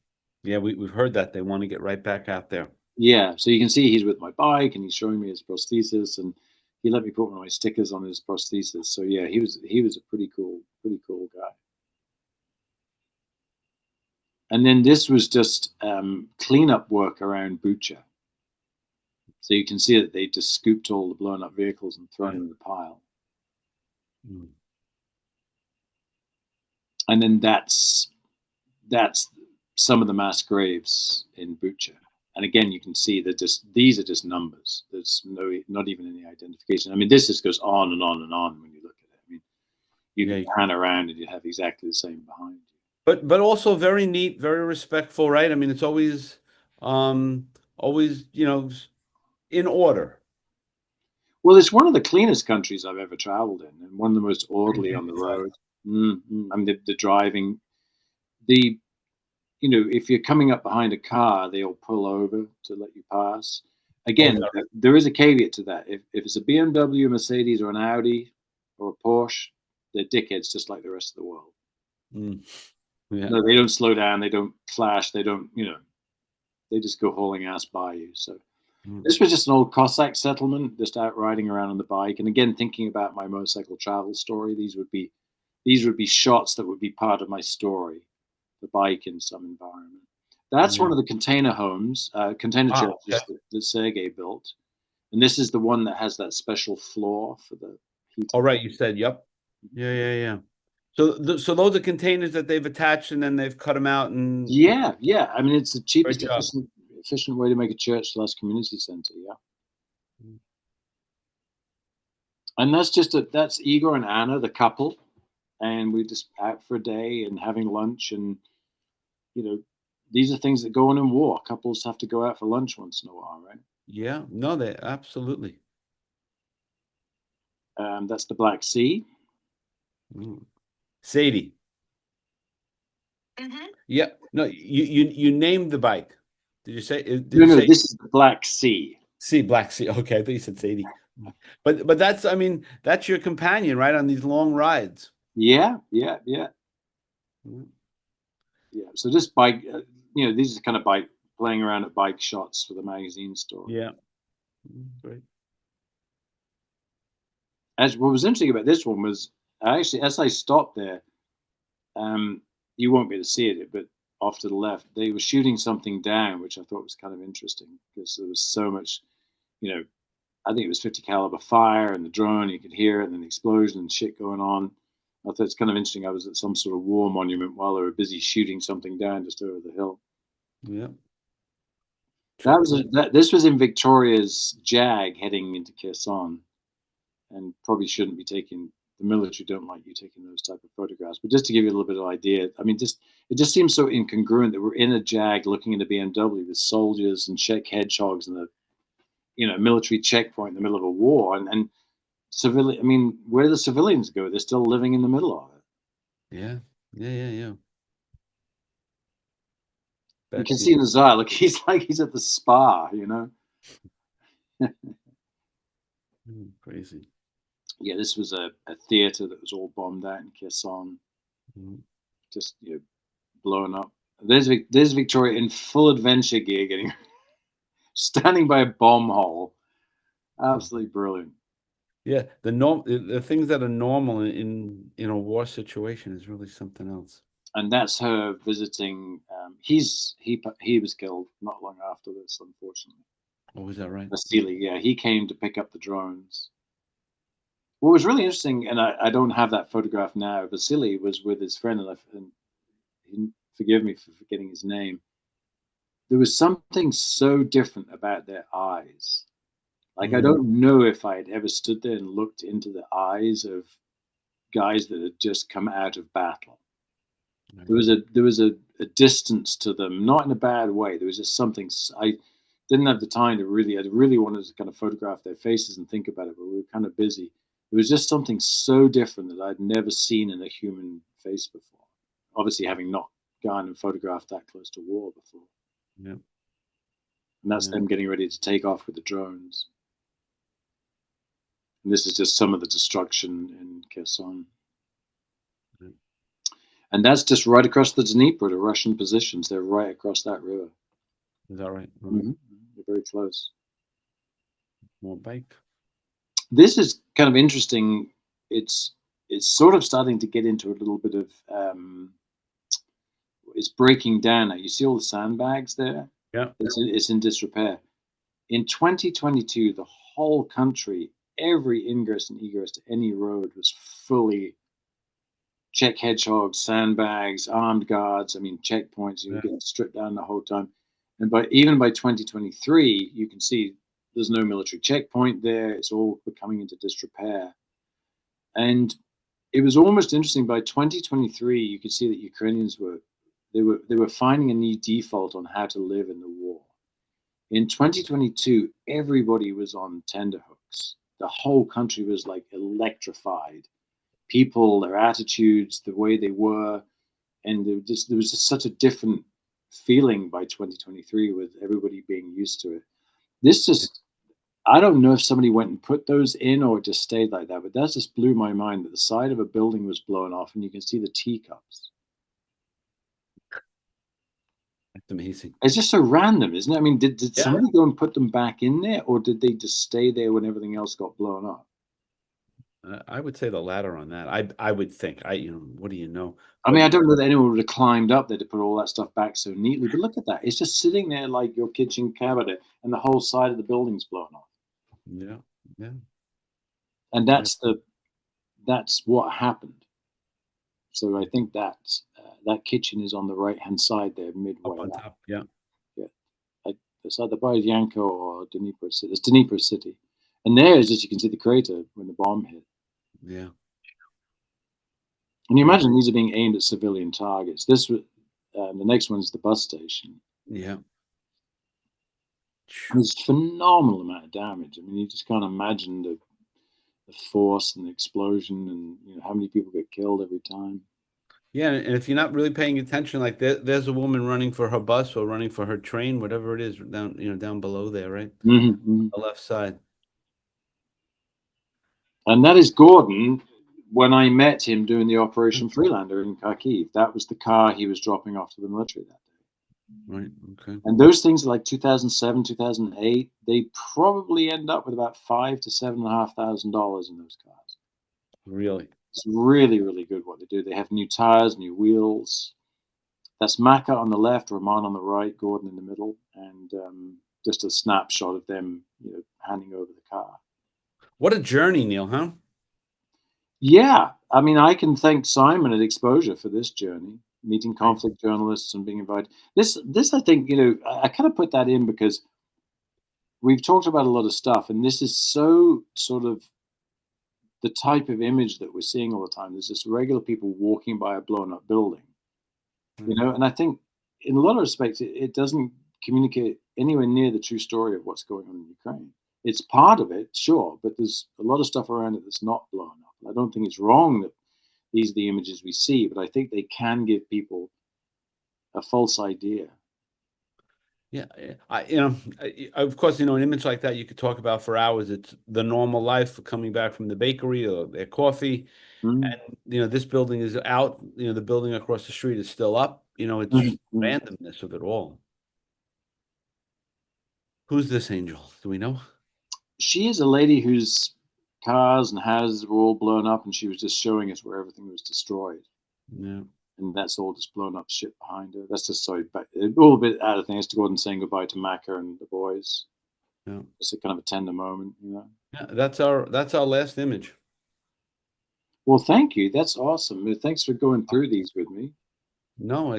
Speaker 1: Yeah, we've heard that they want to get right back out there.
Speaker 2: Yeah, so you can see he's with my bike and he's showing me his prosthesis, and he let me put one of my stickers on his prosthesis. So yeah, he was a pretty cool guy. And then this was just cleanup work around Bucha. So you can see that they just scooped all the blown up vehicles and thrown them in the pile.
Speaker 1: Mm.
Speaker 2: And then that's some of the mass graves in Bucha. And again, you can see that these are just numbers. There's not even any identification. I mean, this just goes on and on and on when you look at it. I mean, you can pan around and you have exactly the same behind you.
Speaker 1: But also very neat, very respectful, right? I mean, it's always in order.
Speaker 2: Well, it's one of the cleanest countries I've ever traveled in, and one of the most orderly on the road. I mean, the driving, the if you're coming up behind a car, they'll pull over to let you pass.
Speaker 1: Oh,
Speaker 2: Again,
Speaker 1: yeah.
Speaker 2: there is a caveat to that. If it's a BMW, a Mercedes, or an Audi, or a Porsche, they're dickheads just like the rest of the world.
Speaker 1: Mm. Yeah.
Speaker 2: No, they don't slow down. They don't flash. They don't, they just go hauling ass by you. So
Speaker 1: Mm.
Speaker 2: this was just an old Cossack settlement, just out riding around on the bike. And again, thinking about my motorcycle travel story, these would be shots that would be part of my story. The bike in some environment. That's
Speaker 1: Yeah.
Speaker 2: one of the container homes, container
Speaker 1: Ah,
Speaker 2: churches
Speaker 1: okay.
Speaker 2: that Sergei built. And this is the one that has that special floor for the heating.
Speaker 1: All right, you said, yep. Yeah, yeah, yeah. So those are containers that they've attached and then they've cut them out and
Speaker 2: Yeah, yeah. I mean, it's the
Speaker 1: great
Speaker 2: cheapest,
Speaker 1: job.
Speaker 2: efficient way to make a church/community center. Yeah,
Speaker 1: Mm.
Speaker 2: and that's Igor and Anna, the couple, and we just out for a day and having lunch, and you know, these are things that go on in war. Couples have to go out for lunch once in a while, right?
Speaker 1: Yeah, no, they absolutely.
Speaker 2: That's the Black Sea.
Speaker 1: Mm. Sadie.
Speaker 3: Mhm.
Speaker 1: Yeah. No, you named the bike. Did you say did
Speaker 2: No,
Speaker 1: you
Speaker 2: no,
Speaker 1: say
Speaker 2: this is the Black Sea.
Speaker 1: Sea, Black Sea? Okay, I thought you said Sadie. But that's I mean, that's your companion, right, on these long rides.
Speaker 2: Yeah, yeah, yeah,
Speaker 1: Mm.
Speaker 2: yeah. So this bike, these are kind of bike playing around at bike shots for the magazine story.
Speaker 1: Yeah. Great.
Speaker 2: As what was interesting about this one was, actually, as I stopped there, you won't be able to see it, but off to the left, they were shooting something down, which I thought was kind of interesting because there was so much, you know, I think it was 50 caliber fire and the drone, you could hear it, and then the explosion and shit going on. I thought it's kind of interesting. I was at some sort of war monument while they were busy shooting something down just over the hill.
Speaker 1: Yeah.
Speaker 2: This was in Victoria's Jag heading into Kherson, and probably shouldn't be taking. The military don't like you taking those type of photographs. But just to give you a little bit of idea, I mean, it just seems so incongruent that we're in a Jag looking at a BMW with soldiers and Czech hedgehogs and a military checkpoint in the middle of a war, and civilian. I mean, where do the civilians go? They're still living in the middle of it.
Speaker 1: Yeah. Yeah, yeah, yeah.
Speaker 2: You can
Speaker 1: Betsy.
Speaker 2: see Nazar, look, he's at the spa,
Speaker 1: Crazy.
Speaker 2: Yeah, this was a theater that was all bombed out in Kherson,
Speaker 1: Mm.
Speaker 2: just blown up. There's Victoria in full adventure gear, standing by a bomb hole. Absolutely brilliant.
Speaker 1: Yeah, the things that are normal in a war situation is really something else.
Speaker 2: And that's her visiting. He was killed not long after this, unfortunately.
Speaker 1: Oh, is that right?
Speaker 2: Vasily, yeah, he came to pick up the drones. What was really interesting, and I don't have that photograph now. Vasily was with his friend, and he, forgive me for forgetting his name. There was something so different about their eyes. Like, I
Speaker 1: Mm.
Speaker 2: don't know if I had ever stood there and looked into the eyes of guys that had just come out of battle. There was a distance to them, not in a bad way. There was just something. I didn't have the time to really. I really wanted to kind of photograph their faces and think about it, but we were kind of busy. It was just something so different that I'd never seen in a human face before. Obviously, having not gone and photographed that close to war before,
Speaker 1: Yeah.
Speaker 2: and that's
Speaker 1: Yeah.
Speaker 2: them getting ready to take off with the drones. And this is just some of the destruction in Kherson.
Speaker 1: Yeah.
Speaker 2: And that's just right across the Dnieper, the Russian positions. They're right across that river.
Speaker 1: Is that right?
Speaker 2: They're very close.
Speaker 1: More bike.
Speaker 2: This is kind of interesting. It's sort of starting to get into a little bit of it's breaking down now. You see all the sandbags there?
Speaker 1: Yeah.
Speaker 2: It's in disrepair. In 2022, the whole country, every ingress and egress to any road was fully Czech hedgehogs, sandbags, armed guards. I mean, checkpoints. You were
Speaker 1: Yeah.
Speaker 2: getting stripped down the whole time. And even by 2023, you can see there's no military checkpoint there. It's all becoming into disrepair. And it was almost interesting. By 2023, you could see that Ukrainians were finding a new default on how to live in the war. In 2022, everybody was on tenterhooks. The whole country was like electrified. People, their attitudes, the way they were, and there was just such a different feeling by 2023 with everybody being used to it. This just, I don't know if somebody went and put those in or it just stayed like that, but that just blew my mind that the side of a building was blown off and you can see the teacups.
Speaker 1: That's amazing.
Speaker 2: It's just so random, isn't it? I mean, did
Speaker 1: Yeah.
Speaker 2: somebody go and put them back in there, or did they just stay there when everything else got blown up?
Speaker 1: I would say the latter on that. I would think. What do you know?
Speaker 2: I
Speaker 1: But
Speaker 2: mean, I don't know that anyone would have climbed up there to put all that stuff back so neatly, but look at that. It's just sitting there like your kitchen cabinet, and the whole side of the building's blown off.
Speaker 1: yeah, yeah,
Speaker 2: And
Speaker 1: yeah.
Speaker 2: that's what happened. So I think that kitchen is on the right-hand side there,
Speaker 1: Up
Speaker 2: midway
Speaker 1: on
Speaker 2: up.
Speaker 1: top. Yeah.
Speaker 2: Yeah, it's either Yanko or Dnipro City. It's Dnipro City, and there is just you can see the crater when the bomb hit.
Speaker 1: Yeah.
Speaker 2: And you
Speaker 1: Yeah.
Speaker 2: imagine these are being aimed at civilian targets. This was the next one's the bus station.
Speaker 1: Yeah.
Speaker 2: And there's phenomenal amount of damage. I mean, you just can't imagine the force and the explosion, and how many people get killed every time.
Speaker 1: Yeah, and if you're not really paying attention, like there's a woman running for her bus or running for her train, whatever it is, down below there, right?
Speaker 2: Hmm.
Speaker 1: The left side.
Speaker 2: And that is Gordon. When I met him doing the
Speaker 1: Yeah.
Speaker 2: Operation Freelander in Kharkiv, that was the car he was dropping off to the military that day.
Speaker 1: Right. Okay.
Speaker 2: And those things are like 2007, 2008. They probably end up with about $5,000 to $7,500 in those cars.
Speaker 1: Really.
Speaker 2: It's really, really good what they do. They have new tires, new wheels. That's Maka on the left, Rahman on the right, Gordon in the middle, and just a snapshot of them, handing over the car.
Speaker 1: What a journey, Neil, huh?
Speaker 2: Yeah, I mean, I can thank Simon at Exposure for this journey, meeting
Speaker 1: Right.
Speaker 2: conflict journalists and being invited. This, I think, I kind of put that in because we've talked about a lot of stuff, and this is so sort of the type of image that we're seeing all the time. There's just regular people walking by a blown up building,
Speaker 1: Right.
Speaker 2: and I think in a lot of respects, it doesn't communicate anywhere near the true story of what's going on in Ukraine. It's part of it, sure, but there's a lot of stuff around it that's not blown up. And I don't think it's wrong that these are the images we see, but I think they can give people a false idea.
Speaker 1: Yeah, of course, an image like that you could talk about for hours. It's the normal life coming back from the bakery or their coffee.
Speaker 2: Mm,
Speaker 1: And, this building is out, the building across the street is still up. It's
Speaker 2: mhm,
Speaker 1: just
Speaker 2: mm.
Speaker 1: randomness of it all. Who's this angel? Do we know?
Speaker 2: She is a lady whose cars and houses were all blown up, and she was just showing us where everything was destroyed.
Speaker 1: Yeah.
Speaker 2: And that's all just blown up shit behind her. That's just sorry, but a little bit out of things to go ahead and saying goodbye to Maka and the boys.
Speaker 1: Yeah.
Speaker 2: It's a kind of a tender moment.
Speaker 1: Yeah, that's our last image.
Speaker 2: Well, thank you. That's awesome. Thanks for going through these with me.
Speaker 1: No,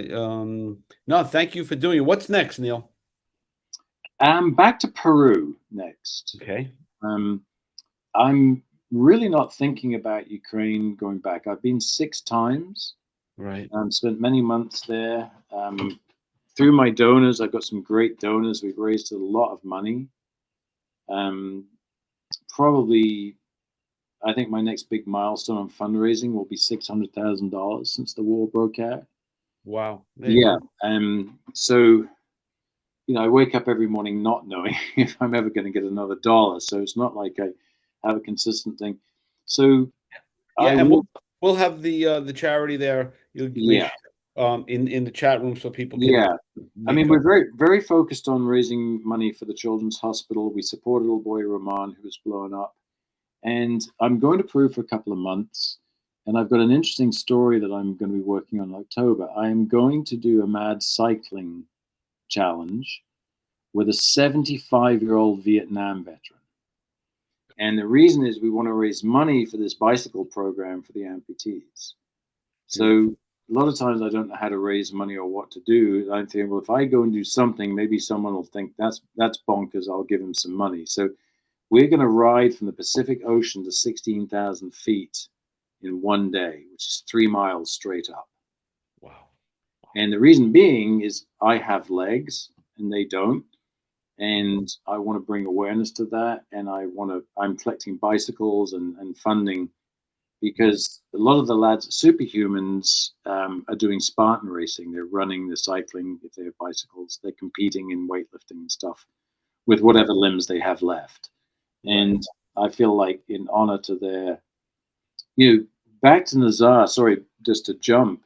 Speaker 1: no, thank you for doing it. What's next, Neil?
Speaker 2: Back to Peru next.
Speaker 1: Okay.
Speaker 2: Um, I'm really not thinking about Ukraine going back. I've been 6 times.
Speaker 1: Right.
Speaker 2: Spent many months there. Through my donors, I've got some great donors. We've raised a lot of money. Probably, I think my next big milestone on fundraising will be $600,000 since the war broke out.
Speaker 1: Wow. There you
Speaker 2: Yeah.
Speaker 1: go.
Speaker 2: So I wake up every morning not knowing if I'm ever going to get another dollar. So it's not like I have a consistent thing. So
Speaker 1: Yeah,
Speaker 2: I
Speaker 1: and
Speaker 2: will.
Speaker 1: we'll have the charity there. You'll make
Speaker 2: Yeah.
Speaker 1: sure, in the chat room so people can
Speaker 2: Yeah. I
Speaker 1: make
Speaker 2: mean,
Speaker 1: a
Speaker 2: we're very, very focused on raising money for the Children's Hospital. We support a little boy, Rahman, who was blown up. And I'm going to Peru for a couple of months. And I've got an interesting story that I'm going to be working on in October. I am going to do a mad cycling challenge with a 75-year-old Vietnam veteran. And the reason is we want to raise money for this bicycle program for the amputees. So
Speaker 1: beautiful.
Speaker 2: a lot of times I don't know how to raise money or what to do. I'm thinking, well, if I go and do something, maybe someone will think that's bonkers. I'll give them some money. So we're going to ride from the Pacific Ocean to 16,000 feet in one day, which is 3 miles straight up.
Speaker 1: Wow.
Speaker 2: And the reason being is I have legs and they don't. And I want to bring awareness to that. And I'm collecting bicycles and funding because a lot of the lads, superhumans, are doing Spartan racing. They're running, they're cycling. If they have bicycles, they're competing in weightlifting and stuff with whatever limbs they have left. And I feel like, in honor to their, back to Nazar. Sorry, just to jump.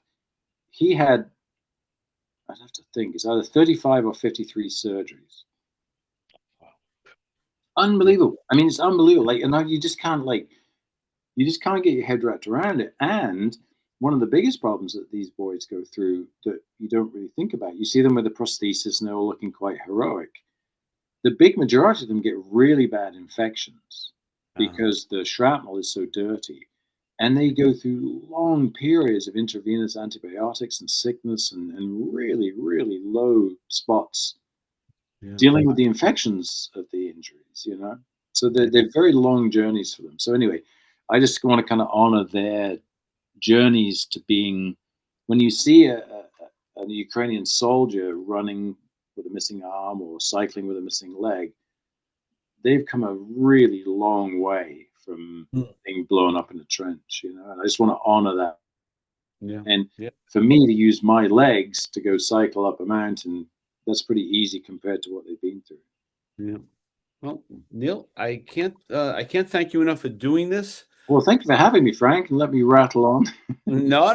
Speaker 2: He had, I'd have to think, it's either 35 or 53 surgeries. Unbelievable. I mean, it's unbelievable. Like, and you just can't get your head wrapped around it. And one of the biggest problems that these boys go through that you don't really think about, you see them with a prosthesis and they're all looking quite heroic. The big majority of them get really bad infections because the shrapnel is so dirty. And they go through long periods of intravenous antibiotics and sickness and really, really low spots dealing with the infections of the injuries. So they're very long journeys for them. So anyway, I just want to kind of honor their journeys to being, when you see a Ukrainian soldier running with a missing arm or cycling with a missing leg, they've come a really long way from being blown up in a trench, and I just want to honor that. And for me to use my legs to go cycle up a mountain, that's pretty easy compared to what they've been through.
Speaker 1: Yeah. Well, Neale, I can't thank you enough for doing this.
Speaker 2: Well, thank you for having me, Frank, and let me rattle on.
Speaker 1: No,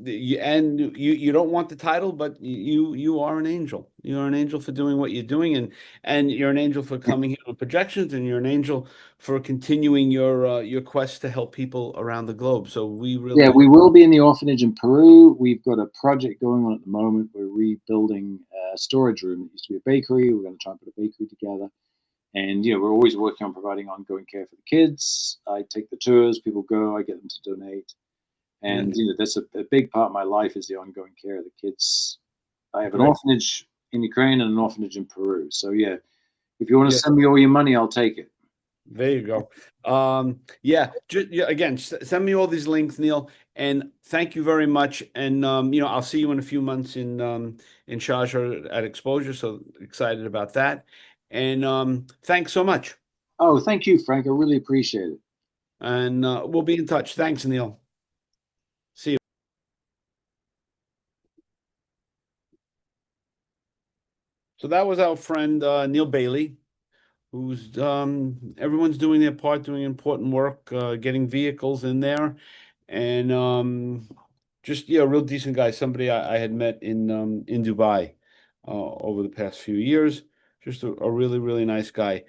Speaker 1: you don't want the title, but you are an angel. You are an angel for doing what you're doing, and you're an angel for coming here with projections, and you're an angel for continuing your quest to help people around the globe. So we really,
Speaker 2: we will be in the orphanage in Peru. We've got a project going on at the moment. We're rebuilding a storage room. It used to be a bakery. We're going to try and put a bakery together. And, we're always working on providing ongoing care for the kids. I take the tours, people go, I get them to donate. And, that's a big part of my life, is the ongoing care of the kids. I have an orphanage in Ukraine and an orphanage in Peru. So, if you want to send me all your money, I'll take it.
Speaker 1: There you go. Again, send me all these links, Neale, and thank you very much. And I'll see you in a few months in Sharjah at Exposure. So excited about that. And thanks so much.
Speaker 2: Oh, thank you, Frank. I really appreciate it.
Speaker 1: And we'll be in touch. Thanks, Neale. See you. So that was our friend Neale Bailey, who's everyone's doing their part, doing important work, getting vehicles in there, and just a real decent guy. Somebody I had met in Dubai over the past few years. Just a really, really nice guy.